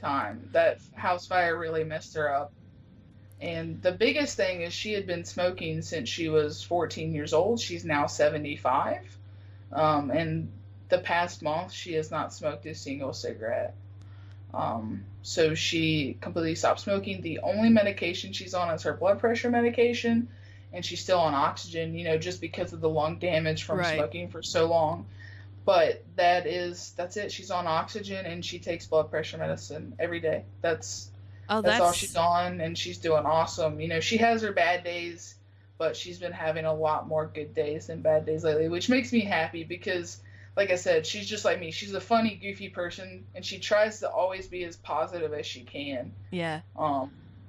time. That house fire really messed her up. And the biggest thing is she had been smoking since she was 14 years old. She's now 75. And the past month, she has not smoked a single cigarette. So she completely stopped smoking. The only medication she's on is her blood pressure medication, and she's still on oxygen, you know, just because of the lung damage from smoking for so long. But that's it. She's on oxygen, and she takes blood pressure medicine every day. That's all she's on, and she's doing awesome. You know, she has her bad days, but she's been having a lot more good days than bad days lately, which makes me happy because, like I said, she's just like me. She's a funny, goofy person, and she tries to always be as positive as she can. Yeah.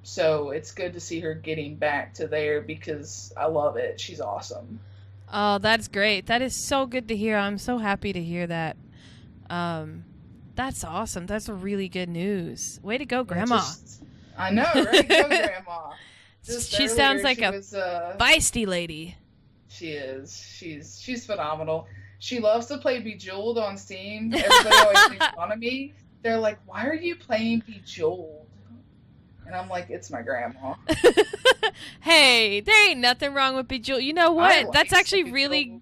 So it's good to see her getting back to there because I love it. She's awesome. Oh, that's great. That is so good to hear. I'm so happy to hear that. That's awesome. That's really good news. Way to go, Grandma. I know, right? Go, Grandma. She sounds like a feisty lady. She is. She's phenomenal. She loves to play Bejeweled on Steam. Everybody always makes fun of me. They're like, "Why are you playing Bejeweled?" And I'm like, "It's my grandma." Hey, there ain't nothing wrong with Bejeweled. You know what? That's actually really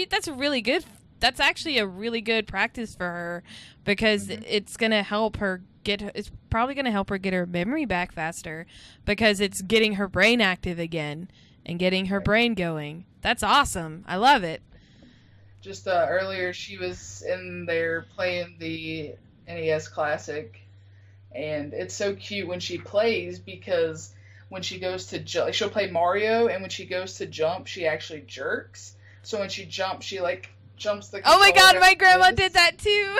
that's really good. That's actually a really good practice for her because it's gonna help her it's probably gonna help her get her memory back faster because it's getting her brain active again and getting her brain going. That's awesome. I love it. Just earlier, she was in there playing the NES Classic, and it's so cute when she plays because when she goes to jump, she'll play Mario, and when she goes to jump, she actually jerks. So when she jumps, she like jumps the controller. Oh my god, my grandma did that too.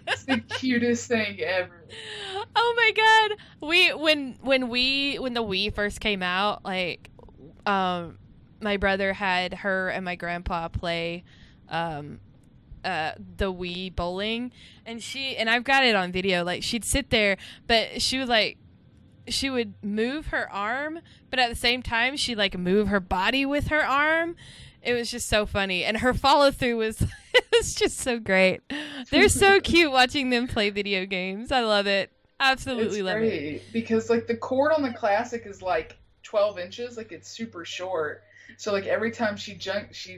It's the cutest thing ever. Oh my god. When the Wii first came out, like my brother had her and my grandpa play the Wii bowling, and I've got it on video. Like she'd sit there, but she would move her arm, but at the same time she'd like move her body with her arm. It was just so funny, and her follow through was it was just so great. They're so cute watching them play video games. I love it. Absolutely love it. It's great because like the cord on the Classic is like 12 inches, like it's super short. So like every time she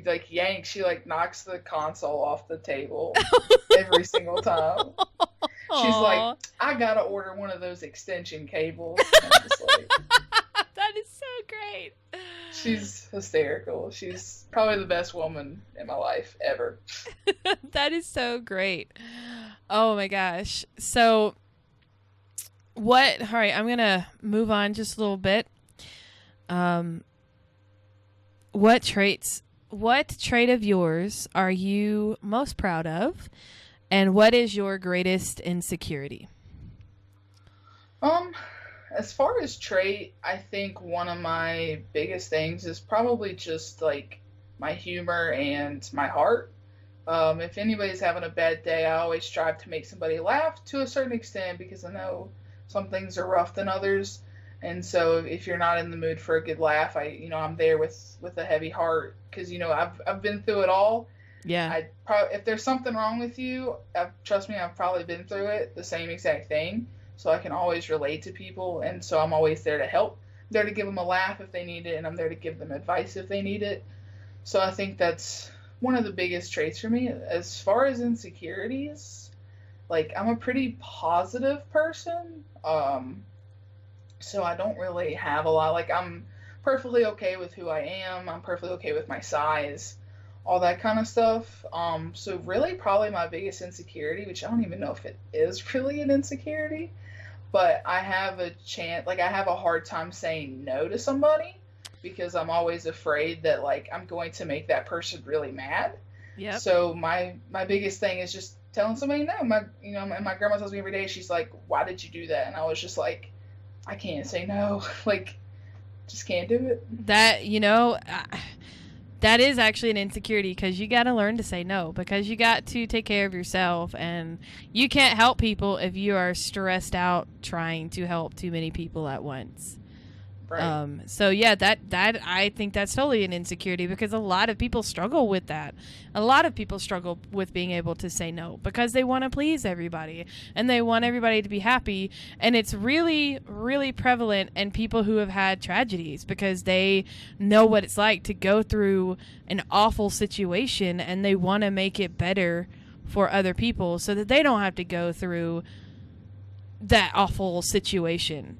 like yanks, she like knocks the console off the table every single time. She's like, I gotta order one of those extension cables. And I'm just like, that is so great. She's hysterical. She's probably the best woman in my life ever. That is so great. Oh my gosh. So all right, I'm gonna move on just a little bit. What trait of yours are you most proud of, and what is your greatest insecurity? As far as trait, I think one of my biggest things is probably just like my humor and my heart. If anybody's having a bad day, I always strive to make somebody laugh to a certain extent because I know some things are rough than others. And so if you're not in the mood for a good laugh, I'm there with a heavy heart because, I've been through it all. Yeah. If there's something wrong with you, trust me, I've probably been through it, the same exact thing. So I can always relate to people. And so I'm always there to help. I'm there to give them a laugh if they need it. And I'm there to give them advice if they need it. So I think that's one of the biggest traits for me. As far as insecurities, like I'm a pretty positive person. So I don't really have a lot. Like I'm perfectly okay with who I am. I'm perfectly okay with my size, all that kind of stuff. So really probably my biggest insecurity, which I don't even know if it is really an insecurity, but I have I have a hard time saying no to somebody because I'm always afraid that like I'm going to make that person really mad. Yeah. So my biggest thing is just telling somebody no. And my grandma tells me every day, she's like, "Why did you do that?" And I was just like, I can't say no. Like, just can't do it. That is actually an insecurity because you got to learn to say no because you got to take care of yourself, and you can't help people if you are stressed out trying to help too many people at once. Right. So yeah, that I think that's totally an insecurity because a lot of people struggle with that. A lot of people struggle with being able to say no because they want to please everybody and they want everybody to be happy. And it's really, really prevalent in people who have had tragedies because they know what it's like to go through an awful situation and they want to make it better for other people so that they don't have to go through that awful situation.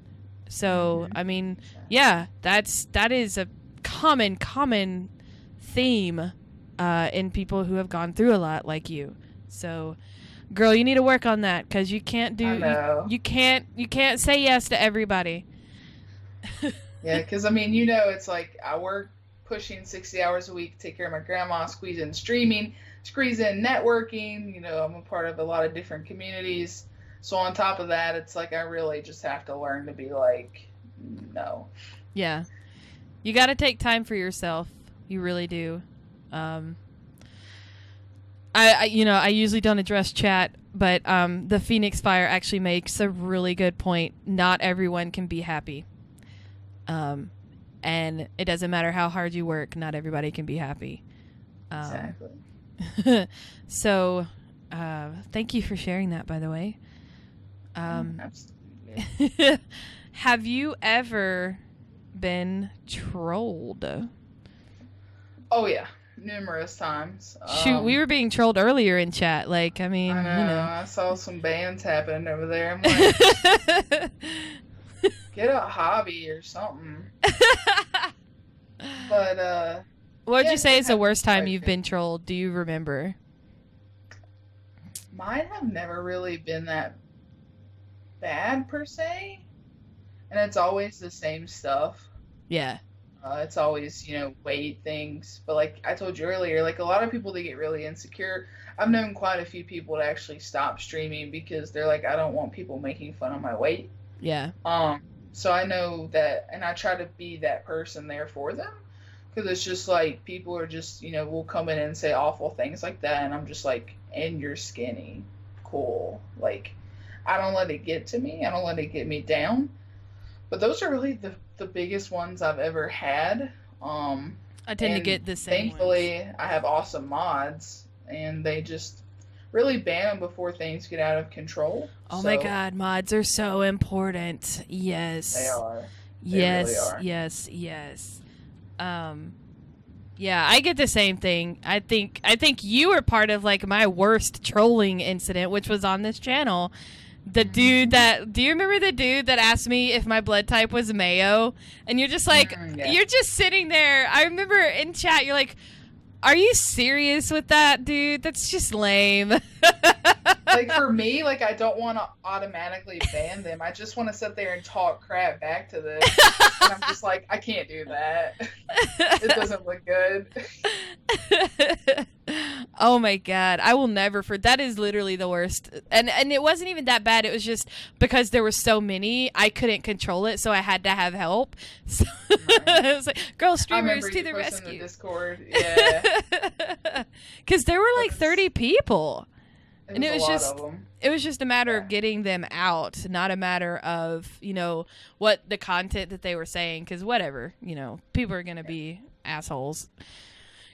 So, I mean, yeah, that is a common theme in people who have gone through a lot like you. So, girl, you need to work on that because you can't you can't say yes to everybody. Yeah, because it's like I work pushing 60 hours a week, take care of my grandma, squeeze in streaming, squeeze in networking. I'm a part of a lot of different communities. So on top of that, it's like I really just have to learn to be like, no. Yeah. You got to take time for yourself. You really do. I usually don't address chat, but the Phoenix Fire actually makes a really good point. Not everyone can be happy. And it doesn't matter how hard you work, not everybody can be happy. Exactly. So, thank you for sharing that, by the way. Absolutely. Have you ever been trolled? Oh, yeah. Numerous times. Shoot, we were being trolled earlier in chat. Like, I mean, I know, you know. I saw some bands happening over there. I'm like, get a hobby or something. But, what would yeah, you say is the have worst time quite a you've few. been trolled? Do you remember? Mine have never really been that bad, per se. And it's always the same stuff. Yeah. It's always, weight things. But like I told you earlier, like a lot of people, they get really insecure. I've known quite a few people to actually stop streaming because they're like, I don't want people making fun of my weight. Yeah. So I know that, and I try to be that person there for them. Because it's just like, people are just, will come in and say awful things like that. And I'm just like, and you're skinny. Cool. Like, I don't let it get to me. I don't let it get me down. But those are really the biggest ones I've ever had. I tend to get the same thankfully, ones. I have awesome mods, and they just really ban them before things get out of control. Oh my god, mods are so important. Yes. They are. They Yes, really are. yes. Yeah, I get the same thing. I think you were part of like my worst trolling incident, which was on this channel. The dude do you remember the dude that asked me if my blood type was Mayo? And you're just like, yeah. You're just sitting there. I remember in chat, you're like, are you serious with that, dude? That's just lame. Like, for me, like, I don't want to automatically ban them. I just want to sit there and talk crap back to them. And I'm just like, I can't do that. It doesn't look good. Oh my god, I will never that is literally the worst. And it wasn't even that bad. It was just because there were so many, I couldn't control it, so I had to have help. So it was like, Girlstreamers to the rescue. In the Discord. Yeah. Because there were like 30 people. And it was just a matter of getting them out, not a matter of, what the content that they were saying, because whatever, people are going to be assholes.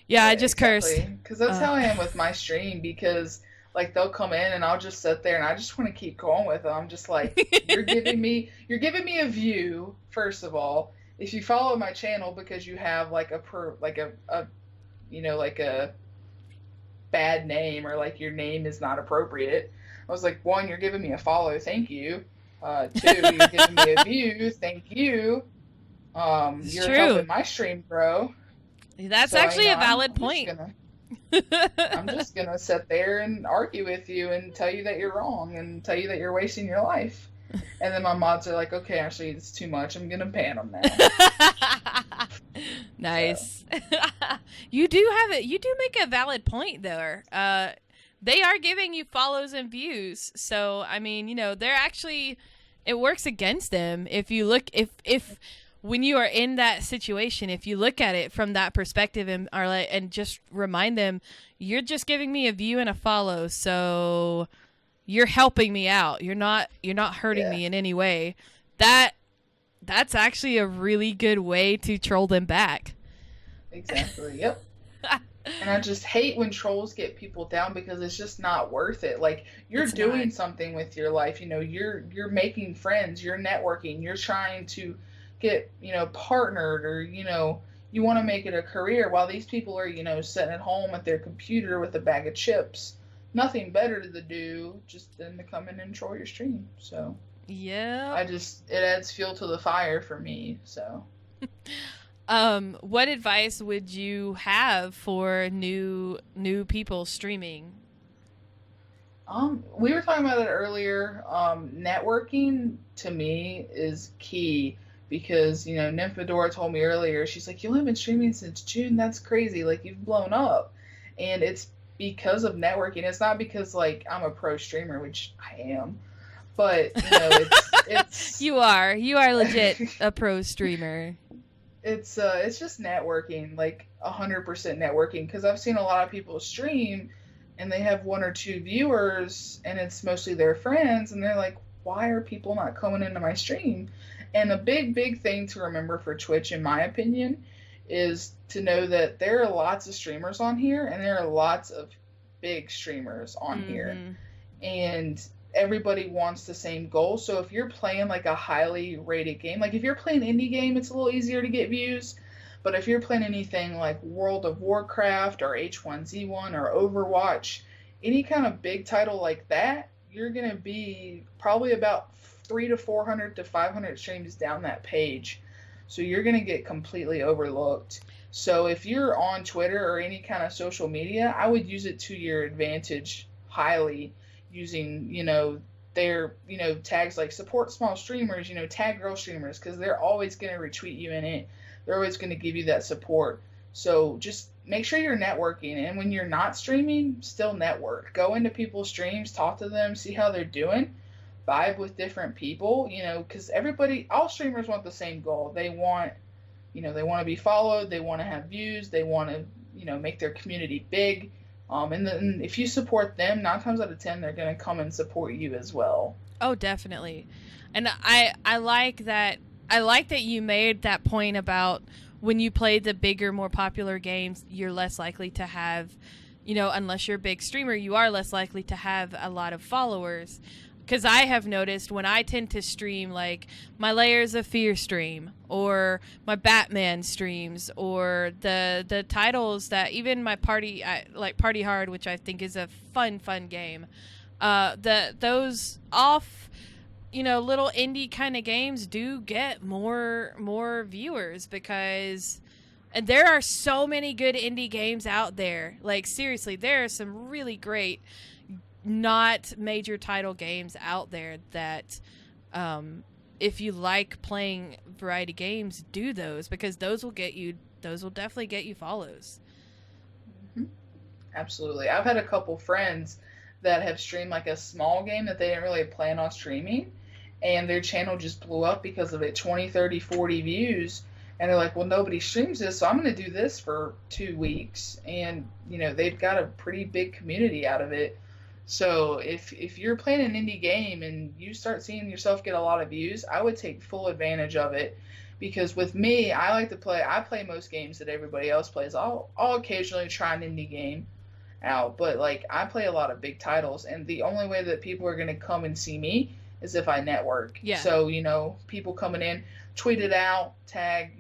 Yeah, I just cursed. Because that's how I am with my stream, because like they'll come in and I'll just sit there and I just want to keep going with them. I'm just like, you're giving me a view, first of all. If you follow my channel because you have like a bad name, or like your name is not appropriate. I was like, 1, you're giving me a follow, thank you. 2, you're giving me a view, thank you. You're helping my stream grow. That's actually a valid point. I'm just gonna sit there and argue with you and tell you that you're wrong and tell you that you're wasting your life. And then my mods are like, okay, actually, it's too much. I'm gonna ban them now. Nice. So. You do make a valid point there. They are giving you follows and views. So, I mean, they're actually, it works against them. If you look, if when you are in that situation, if you look at it from that perspective and just remind them, you're just giving me a view and a follow. So you're helping me out. You're not hurting me in any way. That's actually a really good way to troll them back. Exactly. Yep. And I just hate when trolls get people down, because it's just not worth it. Like, you're doing something with your life. You're making friends. You're networking. You're trying to get, partnered, or, you want to make it a career, while these people are, sitting at home at their computer with a bag of chips. Nothing better to do just than to come in and troll your stream. So yeah, it adds fuel to the fire for me. So what advice would you have for new people streaming? We were talking about it earlier. Networking to me is key, because Nymphadora told me earlier, she's like, you only been streaming since June. That's crazy. Like, you've blown up. And it's because of networking. It's not because like I'm a pro streamer, which I am, but it's you are legit a pro streamer. It's just networking, like 100% networking, because I've seen a lot of people stream and they have 1 or 2 viewers and it's mostly their friends, and they're like, why are people not coming into my stream? And a big thing to remember for Twitch, in my opinion, is to know that there are lots of streamers on here, and there are lots of big streamers on here. And everybody wants the same goal. So if you're playing like a highly rated game, like if you're playing indie game, it's a little easier to get views. But if you're playing anything like World of Warcraft or H1Z1 or Overwatch, any kind of big title like that, you're going to be probably about 300 to 400 to 500 streams down that page. So you're going to get completely overlooked. So if you're on Twitter or any kind of social media, I would use it to your advantage highly, using, their, tags like support small streamers, tag Girlstreamers, because they're always going to retweet you in it. They're always going to give you that support. So just make sure you're networking. And when you're not streaming, still network. Go into people's streams, talk to them, see how they're doing, vibe with different people, because all streamers want the same goal. They want, they want to be followed. They want to have views. They want to, make their community big. And then if you support them, 9 times out of 10, they're going to come and support you as well. Oh, definitely. And I like that. I like that you made that point about when you play the bigger, more popular games, you're less likely to have, unless you're a big streamer, you are less likely to have a lot of followers. Because I have noticed when I tend to stream, like, my Layers of Fear stream, or my Batman streams, or the titles that even my Party Hard, which I think is a fun game, those off, little indie kind of games do get more viewers, because and there are so many good indie games out there. Like, seriously, there are some really great not major title games out there that if you like playing variety games, do those, because those will definitely get you follows. Absolutely. I've had a couple friends that have streamed like a small game that they didn't really plan on streaming, and their channel just blew up because of it. 20, 30, 40 views, and they're like, well, nobody streams this, so I'm going to do this for 2 weeks. And they've got a pretty big community out of it. So if you're playing an indie game and you start seeing yourself get a lot of views, I would take full advantage of it. Because with me, I play most games that everybody else plays. I'll occasionally try an indie game out, but like, I play a lot of big titles, and the only way that people are going to come and see me is if I network. Yeah. So, people coming in, tweet it out, tag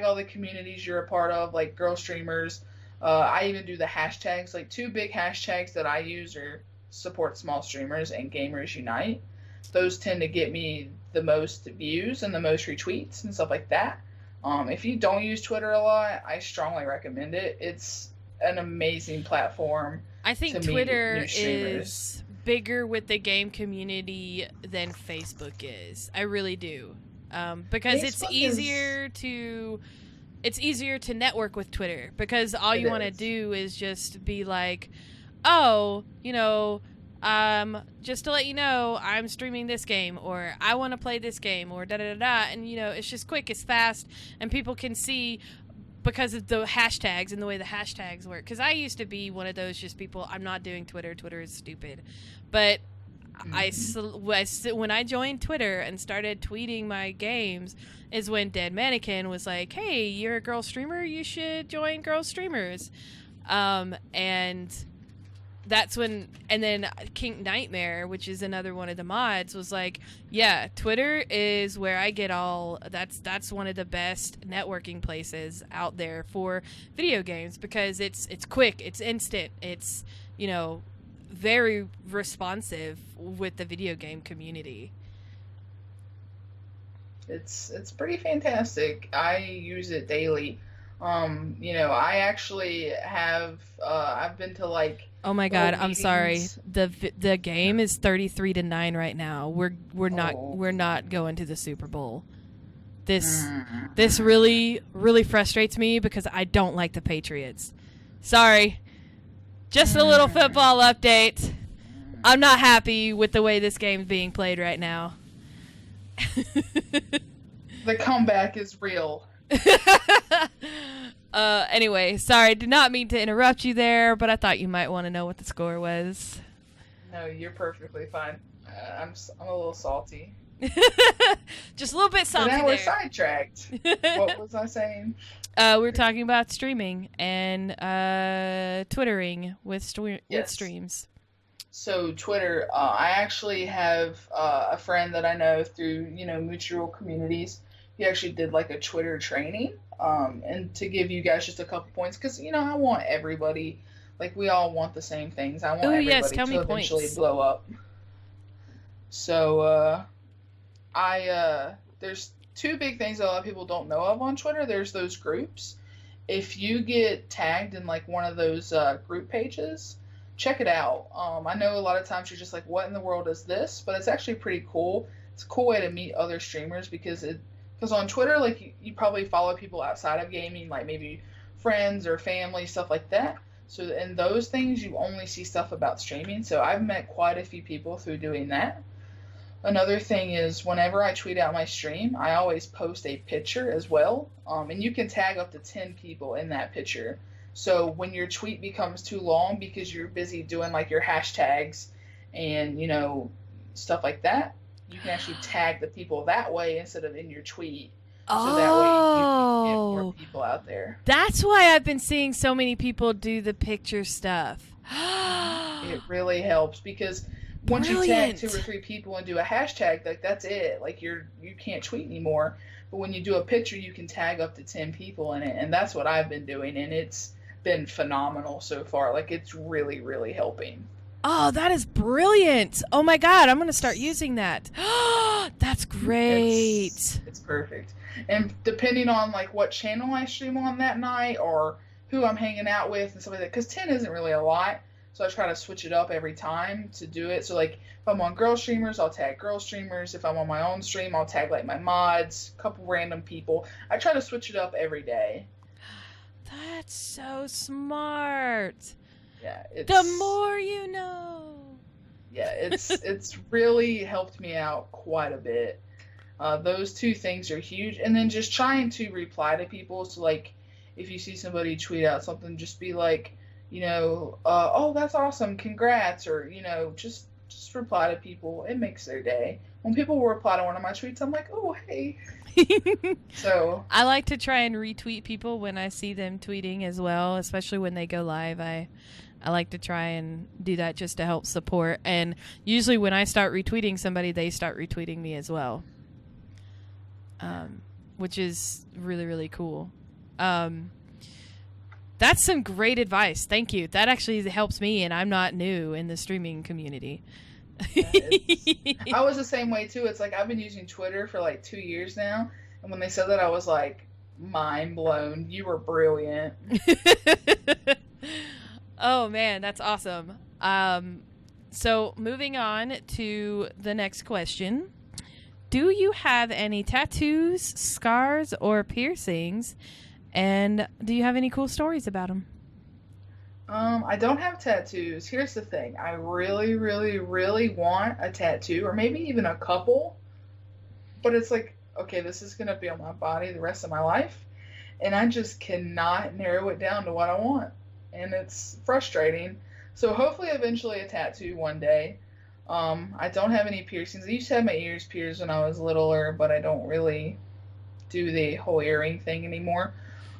all the communities you're a part of, like Girlstreamers. I even do the hashtags. Like, 2 big hashtags that I use are support small streamers and gamers unite. Those tend to get me the most views and the most retweets and stuff like that. If you don't use Twitter a lot, I strongly recommend it. It's an amazing platform. I think Twitter is bigger with the game community than Facebook is. I really do. Because it's easier to network with Twitter, because all you want to do is just be like, oh, just to let you know, I'm streaming this game, or I want to play this game, or da-da-da-da, and, it's just quick, it's fast, and people can see because of the hashtags and the way the hashtags work. Because I used to be one of those just people, I'm not doing Twitter is stupid. But when I joined Twitter and started tweeting my games is when Dead Mannequin was like, hey, you're a girl streamer, you should join Girlstreamers. And that's when, and then Kink Nightmare, which is another one of the mods, was like, yeah, Twitter is where I get that's one of the best networking places out there for video games, because it's quick, it's instant, it's, very responsive with the video game community. It's pretty fantastic. I use it daily. I actually have I've been to like, oh my god, I'm sorry. The game is 33-9 right now. We're not going to the Super Bowl. This really frustrates me, because I don't like the Patriots. Sorry. Just a little football update. I'm not happy with the way this game's being played right now. The comeback is real. Anyway, sorry, did not mean to interrupt you there, but I thought you might want to know what the score was. No, you're perfectly fine. I'm a little salty. Just a little bit salty. But now there. we're sidetracked. What was I saying? We're talking about streaming and twittering with streams. So Twitter, I actually have a friend that I know through mutual communities. He actually did like a Twitter training, and to give you guys just a couple points, because I want everybody, like we all want the same things. I want everybody to eventually blow up. So there's two big things that a lot of people don't know of on Twitter. There's those groups. If you get tagged in like one of those group pages, check it out. I know a lot of times you're just like, what in the world is this? But it's actually pretty cool. It's a cool way to meet other streamers because on Twitter, like you probably follow people outside of gaming, like maybe friends or family, stuff like that. So in those things, you only see stuff about streaming. So I've met quite a few people through doing that. Another thing is whenever I tweet out my stream, I always post a picture as well. And you can tag up to 10 people in that picture. So when your tweet becomes too long because you're busy doing like your hashtags and, stuff like that, you can actually tag the people that way instead of in your tweet. So that way you can get more people out there. That's why I've been seeing so many people do the picture stuff. It really helps because once you tag 2 or 3 people and do a hashtag, like that's it. Like you can't tweet anymore. But when you do a picture, you can tag up to 10 people in it, and that's what I've been doing, and it's been phenomenal so far. Like it's really, really helping. Oh, that is brilliant. Oh my God, I'm going to start using that. That's great. It's perfect. And depending on like what channel I stream on that night or who I'm hanging out with and stuff like that, because 10 isn't really a lot. So I try to switch it up every time to do it. So like if I'm on Girlstreamers, I'll tag Girlstreamers. If I'm on my own stream, I'll tag like my mods, a couple random people. I try to switch it up every day. That's so smart. Yeah, the more you know. Yeah, it's really helped me out quite a bit. Those 2 things are huge, and then just trying to reply to people. So like, if you see somebody tweet out something, just be like, oh, that's awesome, congrats, or just reply to people. It makes their day. When people will reply to one of my tweets, I'm like, oh, hey. So I like to try and retweet people when I see them tweeting as well, especially when they go live. I like to try and do that just to help support. And usually when I start retweeting somebody, they start retweeting me as well, which is really, really cool. That's some great advice. Thank you. That actually helps me, and I'm not new in the streaming community. Yeah, I was the same way too. It's like I've been using Twitter for like 2 years now, and when they said that, I was like mind blown. You were brilliant. Oh man, that's awesome. So moving on to the next question. Do you have any tattoos, scars, or piercings? And do you have any cool stories about them? I don't have tattoos. Here's the thing. I really, really, really want a tattoo, or maybe even a couple. But it's like, okay, this is going to be on my body the rest of my life. And I just cannot narrow it down to what I want. And it's frustrating. So hopefully eventually a tattoo one day. I don't have any piercings. I used to have my ears pierced when I was littler, but I don't really do the whole earring thing anymore.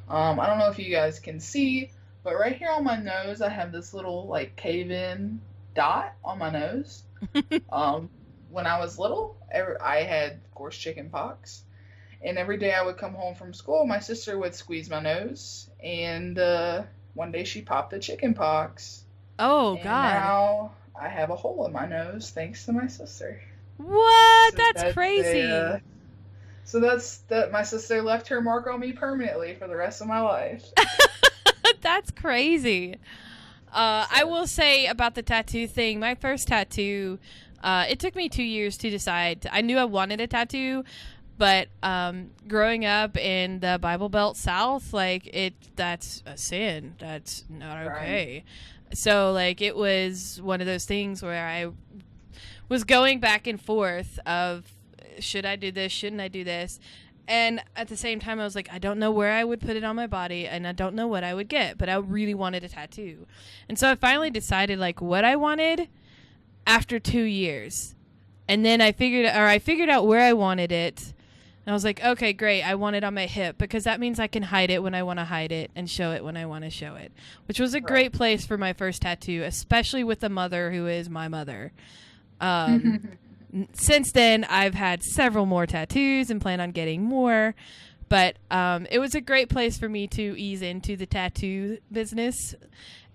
I don't know if you guys can see, but right here on my nose, I have this little like cave-in dot on my nose. When I was little, I had, of course, chicken pox. And every day I would come home from school, my sister would squeeze my nose. And one day she popped the chicken pox. Oh, and God. Now I have a hole in my nose thanks to my sister. What? So that's crazy. So that's that. My sister left her mark on me permanently for the rest of my life. That's crazy. I will say about the tattoo thing, my first tattoo, it took me 2 years to decide. I knew I wanted a tattoo, but growing up in the Bible Belt South, that's a sin. That's not okay. Right. So, it was one of those things where I was going back and forth of, should I do this? Shouldn't I do this? And at the same time, I was like, I don't know where I would put it on my body, and I don't know what I would get, but I really wanted a tattoo. And so I finally decided, like, what I wanted after 2 years. And then I figured out where I wanted it. And I was like, okay, great. I want it on my hip, because that means I can hide it when I want to hide it and show it when I want to show it, which was a great place for my first tattoo, especially with the mother who is my mother. Since then, I've had several more tattoos and plan on getting more. But it was a great place for me to ease into the tattoo business.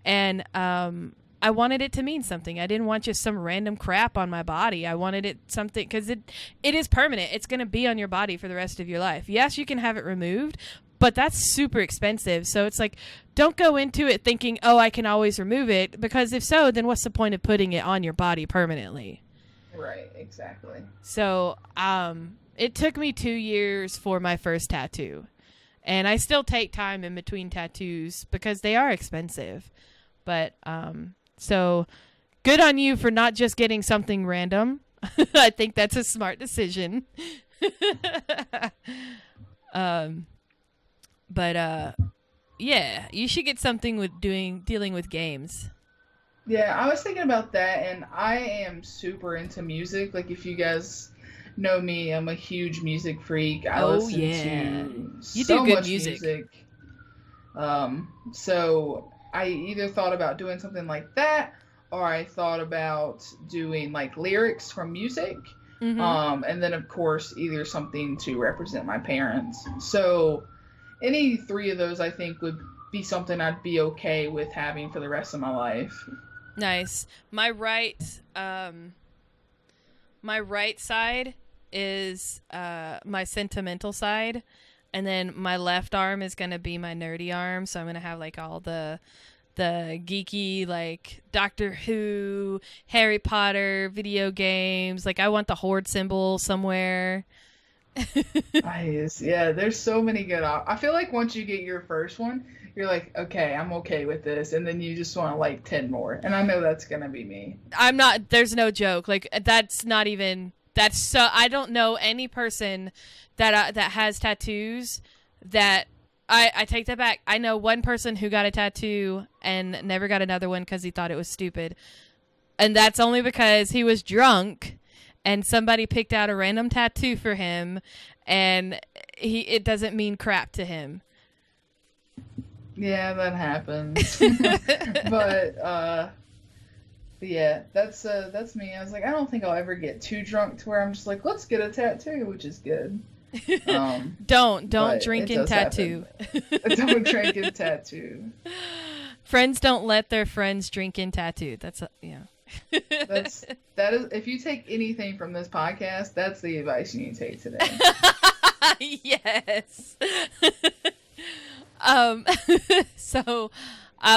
And I wanted it to mean something. I didn't want just some random crap on my body. I wanted it something, because it is permanent. It's going to be on your body for the rest of your life. Yes, you can have it removed, but that's super expensive. So it's like, don't go into it thinking, oh, I can always remove it, because if so, then what's the point of putting it on your body permanently? Right, exactly. So it took me 2 years for my first tattoo. And I still take time in between tattoos because they are expensive. But so good on you for not just getting something random. I think that's a smart decision. But yeah, you should get something with dealing with games. Yeah, I was thinking about that, and I am super into music. Like, if you guys know me, I'm a huge music freak. I listen to you so do good much music. So I either thought about doing something like that, or I thought about doing like lyrics from music. Mm-hmm. And then of course either something to represent my parents. So any three of those I think would be something I'd be okay with having for the rest of my life. Nice. My right side is my sentimental side, and then my left arm is gonna be my nerdy arm. So I'm gonna have like all the geeky, like Doctor Who, Harry Potter, video games. Like I want the horde symbol somewhere. Nice. Yeah, there's so many good I feel like once you get your first one, you're like, okay, I'm okay with this, and then you just want like 10 more, and I know that's gonna be me. I'm not. There's no joke. Like that's not even. That's so. I don't know any person that has tattoos. That I take that back. I know one person who got a tattoo and never got another one because he thought it was stupid, and that's only because he was drunk, and somebody picked out a random tattoo for him, and it doesn't mean crap to him. Yeah, that happens. But yeah, that's me. I was like, I don't think I'll ever get too drunk to where I'm just like, let's get a tattoo, which is good. Don't drink and tattoo. Don't drink and tattoo. Friends don't let their friends drink and tattoo. That's yeah. That is, if you take anything from this podcast, that's the advice you need to take today. Yes. So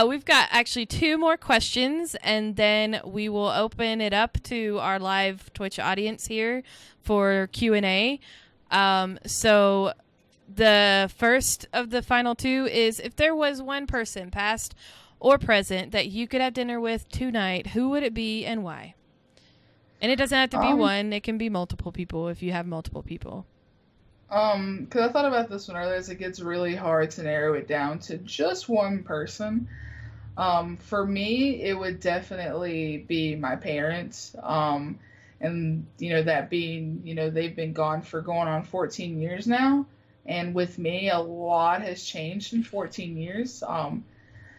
we've got actually 2 more questions, and then we will open it up to our live Twitch audience here for Q&A. So the first of the final 2 is, if there was one person, past or present, that you could have dinner with tonight, who would it be and why? And it doesn't have to be one. It can be multiple people if you have multiple people. Because I thought about this one earlier, as it gets really hard to narrow it down to just one person. For me, it would definitely be my parents. And, that being, they've been gone for going on 14 years now. And with me, a lot has changed in 14 years.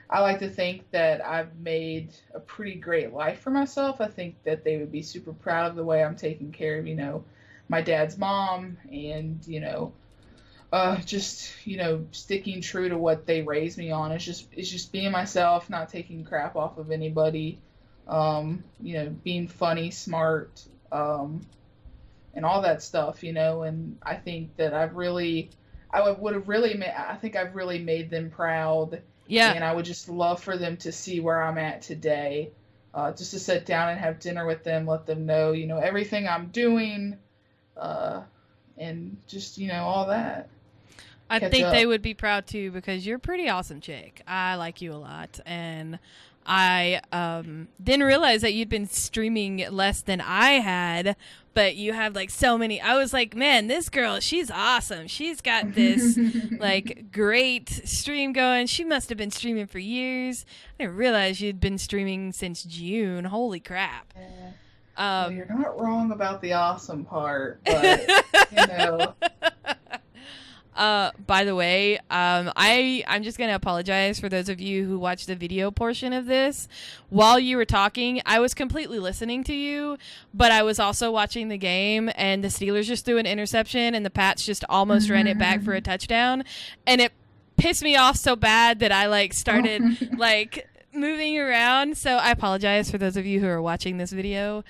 I like to think that I've made a pretty great life for myself. I think that they would be super proud of the way I'm taking care of, my dad's mom, and just sticking true to what they raised me on. It's just being myself, not taking crap off of anybody, being funny, smart, and all that stuff, and I think that I've really made them proud. Yeah. And I would just love for them to see where I'm at today, just to sit down and have dinner with them, let them know, everything I'm doing, and just, all that. I think they would be proud too, because you're a pretty awesome chick. I like you a lot, and I didn't realize that you'd been streaming less than I had, but you have like so many. I was like, man, this girl, she's awesome. She's got this like great stream going. She must have been streaming for years. I didn't realize you'd been streaming since June. Holy crap. Well, you're not wrong about the awesome part, but you know. By the way, I'm just going to apologize for those of you who watched the video portion of this. While you were talking, I was completely listening to you, but I was also watching the game, and the Steelers just threw an interception, and the Pats just almost ran it back for a touchdown, and it pissed me off so bad that I, like, started, like, moving around. So I apologize for those of you who are watching this video.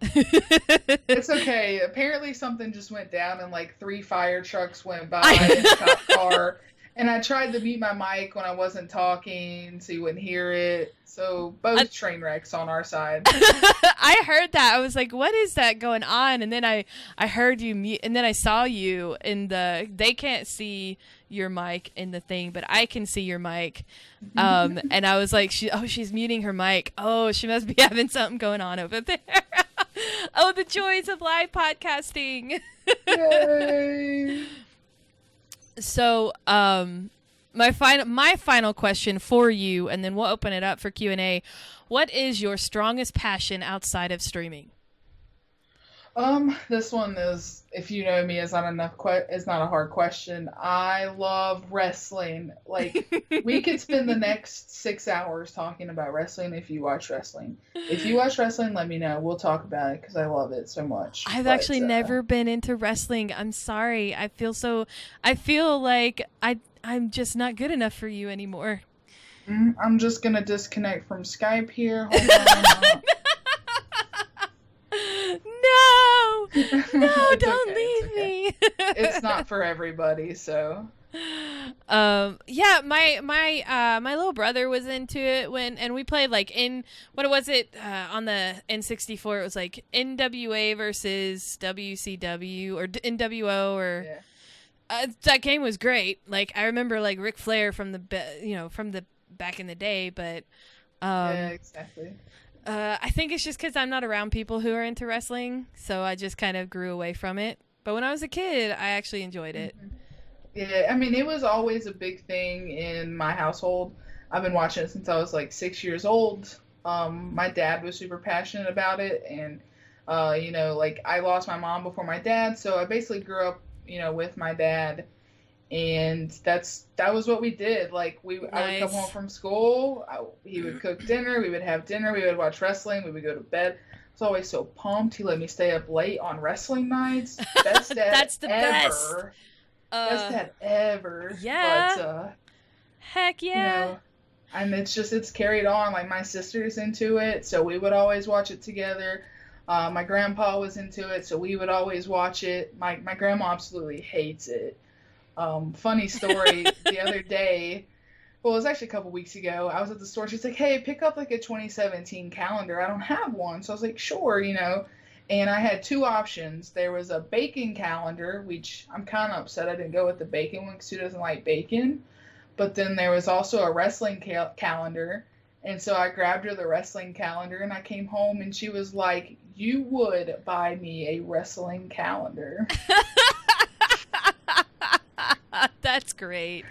It's okay. Apparently something just went down and like 3 fire trucks went by in a cop car. And I tried to mute my mic when I wasn't talking so you wouldn't hear it. So both train wrecks on our side. I heard that. I was like, what is that going on? And then I heard you mute, and then I saw you in they can't see your mic in the thing, but I can see your mic. And I was like, she's muting her mic. Oh, she must be having something going on over there. Oh, the joys of live podcasting. Yay. So, my final question for you, and then we'll open it up for Q&A. What is your strongest passion outside of streaming? This one is, if you know me, is not a hard question. I love wrestling. Like, we could spend the next 6 hours talking about wrestling if you watch wrestling. If you watch wrestling, let me know. We'll talk about it because I love it so much. I've actually never been into wrestling. I'm sorry. I feel like I'm just not good enough for you anymore. I'm just gonna disconnect from Skype here. Hold on. No, don't leave me. It's not for everybody, so. Yeah, my little brother was into it and we played like what was it on the N64? It was like NWA versus WCW or NWO or. Yeah. That game was great. Like I remember like Ric Flair from the back in the day, but. Yeah, exactly. I think it's just because I'm not around people who are into wrestling, so I just kind of grew away from it. But when I was a kid, I actually enjoyed it. Yeah, I mean, it was always a big thing in my household. I've been watching it since I was like 6 years old. My dad was super passionate about it, and like I lost my mom before my dad, so I basically grew up, with my dad. And that was what we did. Like I would come home from school. He would cook dinner. We would have dinner. We would watch wrestling. We would go to bed. I was always so pumped. He let me stay up late on wrestling nights. Best dad That's the ever. best. Best dad ever. Yeah. But, heck yeah. And it's carried on. Like my sister's into it, so we would always watch it together. My grandpa was into it, so we would always watch it. My grandma absolutely hates it. Funny story, the other day, well, it was actually a couple weeks ago, I was at the store, she's like, hey, pick up like a 2017 calendar. I don't have one. So I was like, sure, and I had 2 options. There was a bacon calendar, which I'm kind of upset I didn't go with the bacon one because who doesn't like bacon? But then there was also a wrestling calendar, and so I grabbed her the wrestling calendar, and I came home, and she was like, you would buy me a wrestling calendar. That's great.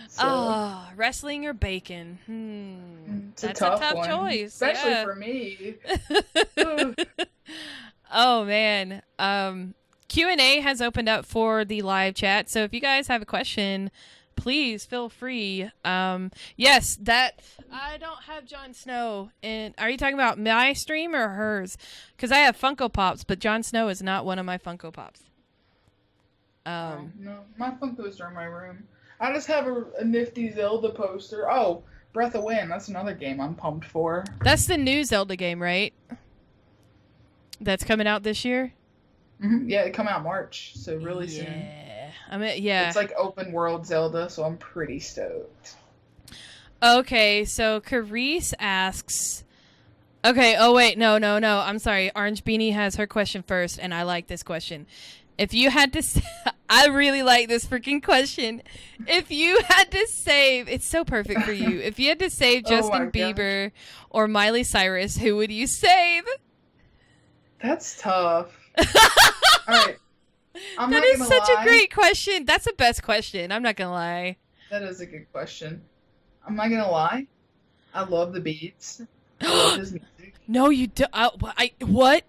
So, wrestling or bacon? That's a tough tough choice. Especially for me. Oh, man. Q&A has opened up for the live chat. So if you guys have a question, please feel free. Yes, I don't have Jon Snow. And are you talking about my stream or hers? Because I have Funko Pops, but Jon Snow is not one of my Funko Pops. No, my Funkos are in my room. I just have a nifty Zelda poster. Oh, Breath of Wind. That's another game I'm pumped for. That's the new Zelda game, right? That's coming out this year? Mm-hmm. Yeah, it come out March, so really soon. Yeah. It's like open world Zelda, so I'm pretty stoked. Okay, so Carice asks... Okay, oh wait, no. I'm sorry. Orange Beanie has her question first, and I like this question. If you had to, I really like this freaking question. If you had to save, it's so perfect for you. If you had to save Justin Bieber or Miley Cyrus, who would you save? That's tough. All right. That is such a great question. That's the best question. I'm not gonna lie. That is a good question. I'm not gonna lie. I love the Beats. I love his music. No, you do. What?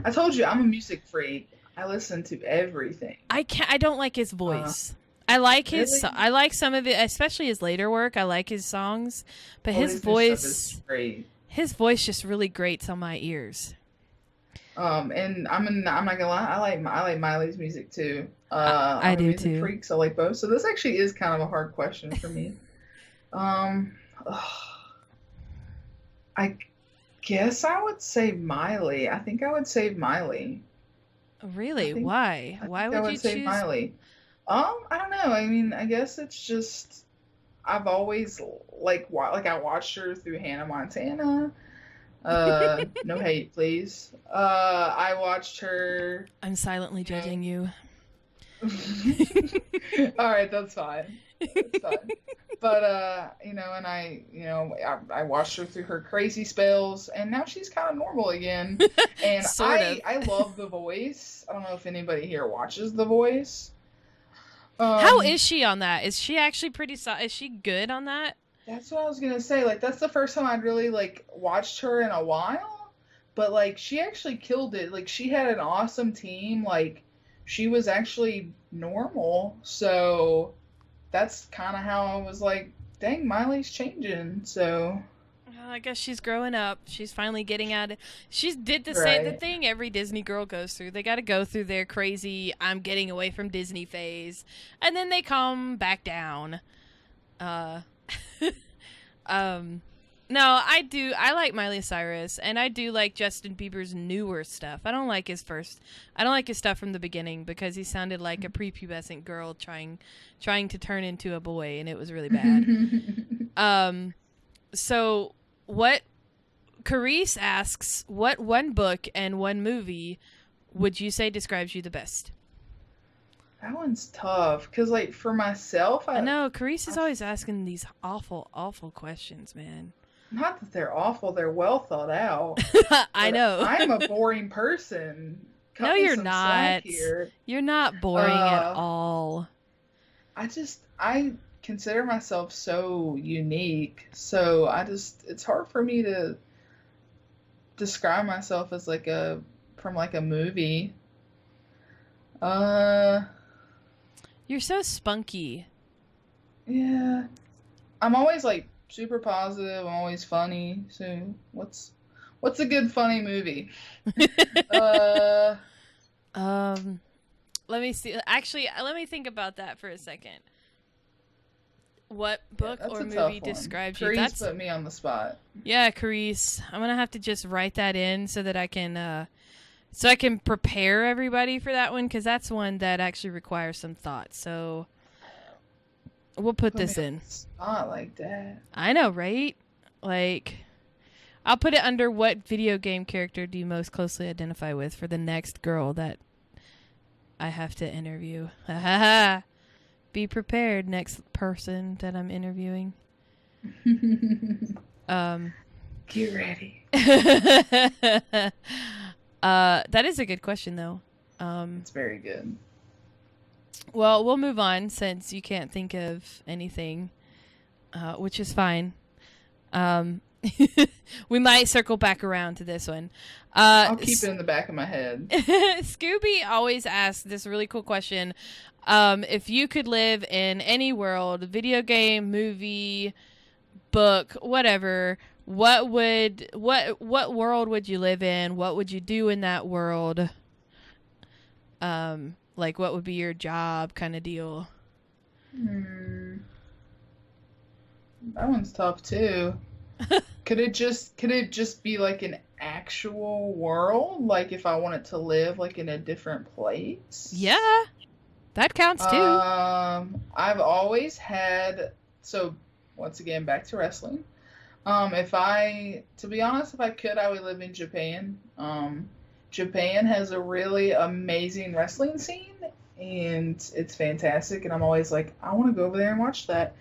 I told you I'm a music freak. I listen to everything. I don't like his voice. I like his. Really? I like some of it, especially his later work. I like his songs, but his voice is great. His voice just really grates on my ears. And I'm not gonna lie. I like Miley's music too. I do music too. Freak, so I like both. So this actually is kind of a hard question for me. I guess I would say Miley. I think I would save Miley. Really? Why? Why would you save choose Miley? I don't know. I mean, I guess it's just I've always I watched her through Hannah Montana. No hate, please. I watched her. I'm silently judging you. All right, that's fine. That's fine. But and I watched her through her crazy spells, and now she's kind of normal again. And I love The Voice. I don't know if anybody here watches The Voice. How is she on that? Is she actually is she good on that? That's what I was gonna say. Like, that's the first time I'd really watched her in a while. But she actually killed it. Like, she had an awesome team. Like, she was actually normal. So that's kind of how I was like, dang, Miley's changing. So well, I guess she's growing up. She's finally getting out of. She did the thing every Disney girl goes through. They got to go through their crazy "I'm getting away from Disney" phase, and then they come back down. No, I do. I like Miley Cyrus, and I do like Justin Bieber's newer stuff. I don't like his stuff from the beginning because he sounded like a prepubescent girl trying to turn into a boy, and it was really bad. So what Carice asks, what one book and one movie would you say describes you the best? That one's tough because, for myself, I know Carice is always asking these awful, awful questions, man. Not that they're awful; they're well thought out. I know. I'm a boring person. No, you're not. You're not boring at all. I consider myself so unique, so it's hard for me to describe myself as from a movie. You're so spunky. Yeah. I'm always super positive. I'm always funny. So what's a good funny movie? Let me see. Actually, let me think about that for a second. What book or movie describes you? Carice put me on the spot. Yeah, Carice. I'm gonna have to just write that in so that I can prepare everybody for that one, because that's one that actually requires some thought. So we'll put this in. Not like that. I know, right? I'll put it under what video game character do you most closely identify with for the next girl that I have to interview. Ha ha ha. Be prepared, next person that I'm interviewing. Get ready. That is a good question, though. It's very good. Well, we'll move on since you can't think of anything, which is fine. We might circle back around to this one. I'll keep it in the back of my head. Scooby always asks this really cool question. If you could live in any world, video game, movie, book, whatever, what world would you live in? What would you do in that world? What would be your job kind of deal? That one's tough too. Could it just be an actual world? If I wanted to live in a different place? Yeah. That counts too. I've always had, so once again back to wrestling. To be honest, if I could, I would live in Japan. Japan has a really amazing wrestling scene, and it's fantastic. And I'm always like, I want to go over there and watch that.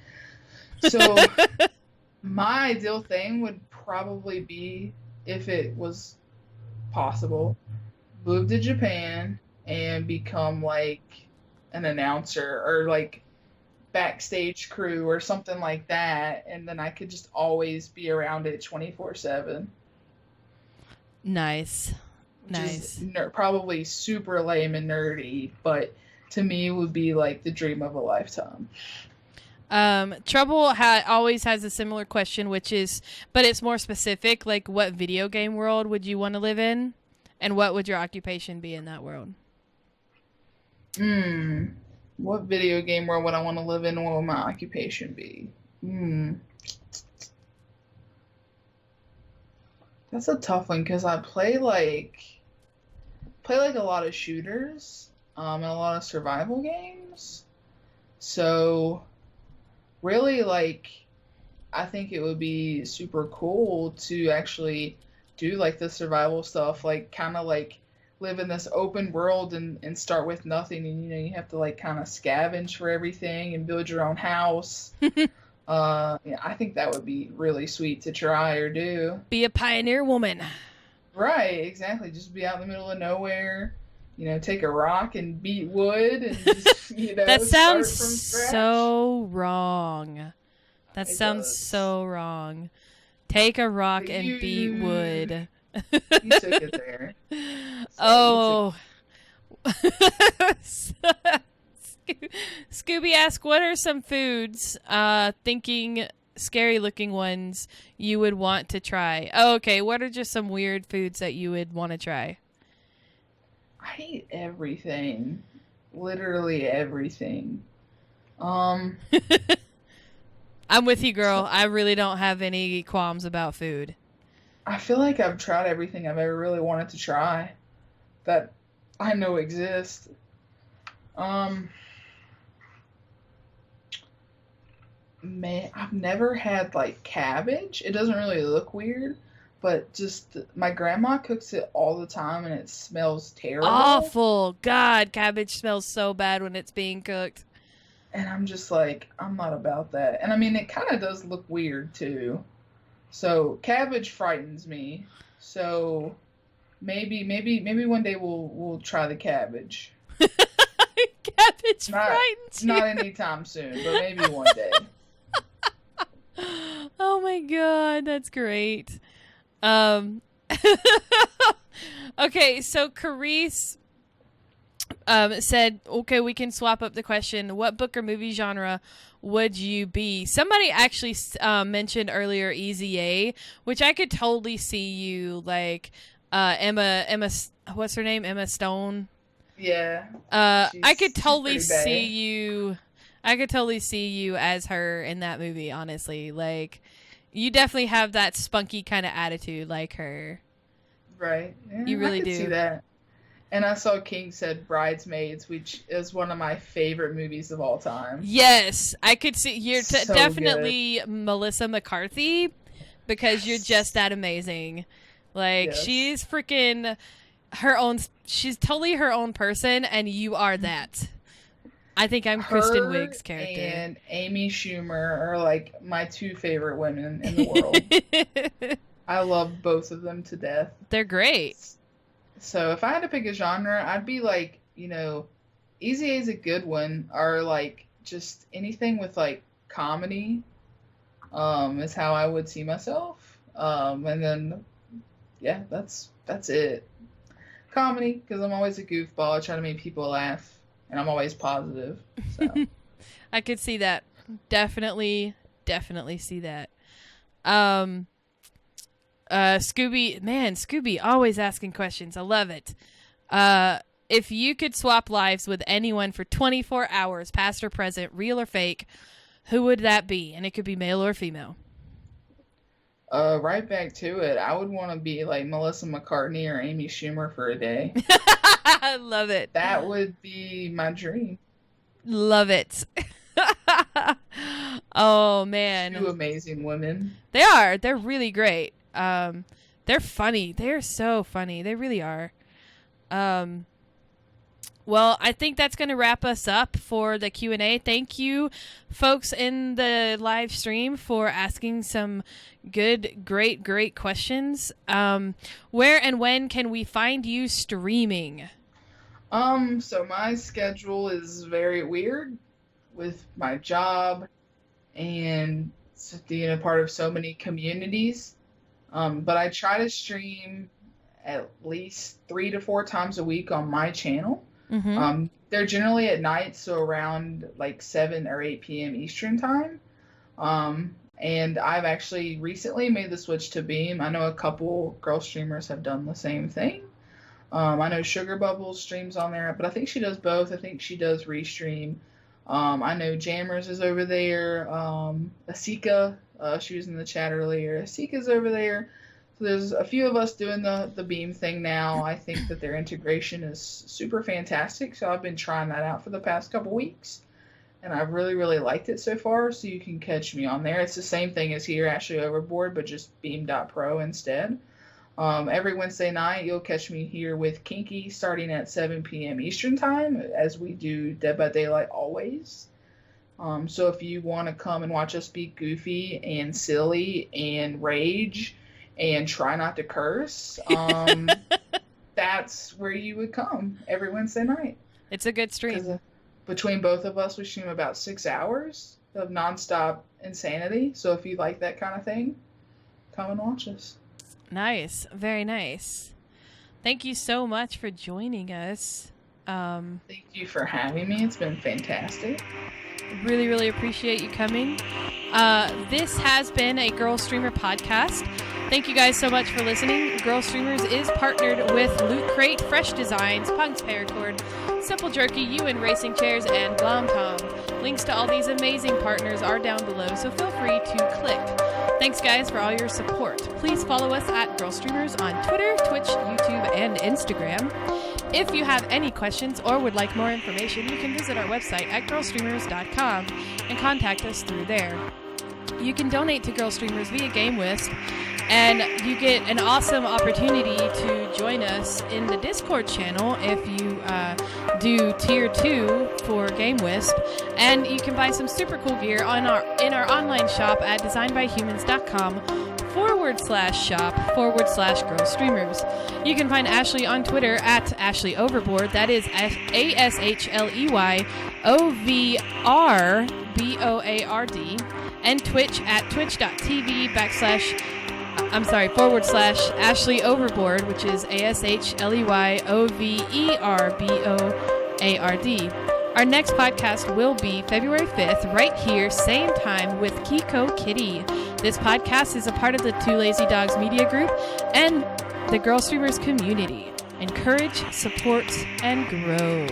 So my ideal thing would probably be, if it was possible, move to Japan and become like an announcer or like backstage crew or something like that, and then I could just always be around it 24/7. Nice. Nice. Probably super lame and nerdy, but to me would be like the dream of a lifetime. Trouble always has a similar question, which is, but it's more specific, like what video game world would you want to live in? And what would your occupation be in that world? What video game world would I want to live in, and what would my occupation be? That's a tough one, because I play like a lot of shooters, and a lot of survival games. So really, like, I think it would be super cool to actually do like the survival stuff, like kind of like live in this open world and start with nothing, and you have to like kind of scavenge for everything and build your own house. Yeah, I think that would be really sweet to try or do. Be a pioneer woman. Right, exactly. Just be out in the middle of nowhere, take a rock and beat wood and just, that sounds start from scratch. So wrong. That It sounds does. so wrong. Take a rock and beat wood. You took it there. Oh. Scooby asked, what are some foods, thinking scary looking ones, you would want to try? Oh, okay. What are just some weird foods that you would want to try? I eat everything. Literally everything. I'm with you, girl. I really don't have any qualms about food. I feel like I've tried everything I've ever really wanted to try that I know exist. Man, I've never had like cabbage. It doesn't really look weird, but just my grandma cooks it all the time and it smells terrible. Awful. God, cabbage smells so bad when it's being cooked. And I'm just like, I'm not about that. And I mean, it kind of does look weird too. So cabbage frightens me. So maybe one day we'll try the cabbage. Cabbage frightens you. Not anytime soon, but maybe one day. Oh my god, that's great. Okay, so Carice said, okay, we can swap up the question. What book or movie genre would you be? Somebody actually mentioned earlier Easy A, which I could totally see you like Emma, what's her name? Emma Stone. Yeah. I could totally see you. I could totally see you as her in that movie, honestly. Like, you definitely have that spunky kind of attitude like her. Right. Yeah, you really I could do. See that. And I saw King said Bridesmaids, which is one of my favorite movies of all time. Yes, I could see you're So definitely Melissa McCarthy, because you're just that amazing. Like, she's freaking her own. She's totally her own person, and you are that. I think I'm Kristen Wiig's character. And Amy Schumer are like my two favorite women in the world. I love both of them to death. They're great. So if I had to pick a genre, I'd be like, Easy A is a good one, or like just anything with like comedy, is how I would see myself. And then, yeah, that's it. Comedy, because I'm always a goofball. I try to make people laugh. And I'm always positive. So. I could see that. Definitely see that. Scooby always asking questions. I love it. If you could swap lives with anyone for 24 hours, past or present, real or fake, who would that be? And it could be male or female. Right back to it. I would want to be like Melissa McCartney or Amy Schumer for a day. I love it. That would be my dream. Love it. Oh, man. Two amazing women. They are. They're really great. They're funny. They're so funny. They really are. Well, I think that's going to wrap us up for the Q&A. Thank you, folks in the live stream, for asking some good, great questions. Where and when can we find you streaming? So my schedule is very weird with my job and being a part of so many communities. But I try to stream at least 3 to 4 times a week on my channel. Mm-hmm. They're generally at night, so around like 7 or 8 p.m. Eastern time. And I've actually recently made the switch to Beam. I know a couple girl streamers have done the same thing. I know Sugar Bubbles streams on there, but I think she does both. I think she does restream. I know Jammers is over there. Asika, she was in the chat earlier. Asika's over there. So there's a few of us doing the Beam thing now. I think that their integration is super fantastic. So I've been trying that out for the past couple weeks. And I've really liked it so far. So you can catch me on there. It's the same thing as here, Ashleyoverboard, but just Beam.pro instead. Every Wednesday night, you'll catch me here with Kinky starting at 7 p.m. Eastern time, as we do Dead by Daylight always. So if you want to come and watch us be goofy and silly and rage and try not to curse, that's where you would come every Wednesday night. It's a good stream. Between both of us, we stream about 6 hours of nonstop insanity. So if you like that kind of thing, come and watch us. Nice. Very nice. Thank you so much for joining us. Thank you for having me. It's been fantastic. Really appreciate you coming. This has been a Girlstreamer podcast. Thank you guys so much for listening. Girlstreamers is partnered with Loot Crate, Fresh Designs, Punk's Paracord, Simple Jerky, UN Racing Chairs, and Glom Tom. Links to all these amazing partners are down below, so feel free to click. Thanks, guys, for all your support. Please follow us at Girlstreamers on Twitter, Twitch, YouTube, and Instagram. If you have any questions or would like more information, you can visit our website at girlstreamers.com and contact us through there. You can donate to Girlstreamers via GameWisp, and you get an awesome opportunity to join us in the Discord channel if you do Tier 2 for GameWisp, and you can buy some super cool gear in our online shop at designbyhumans.com/shop/Girlstreamers. You can find Ashley on Twitter at Ashleyoverboard. That is ASHLEYOVRBOARD. And Twitch at twitch.tv/Ashley Overboard, which is ASHLEYOVERBOARD. Our next podcast will be February 5th, right here, same time, with Kiko Kitty. This podcast is a part of the Two Lazy Dogs Media Group and the Girlstreamers community. Encourage, support, and grow.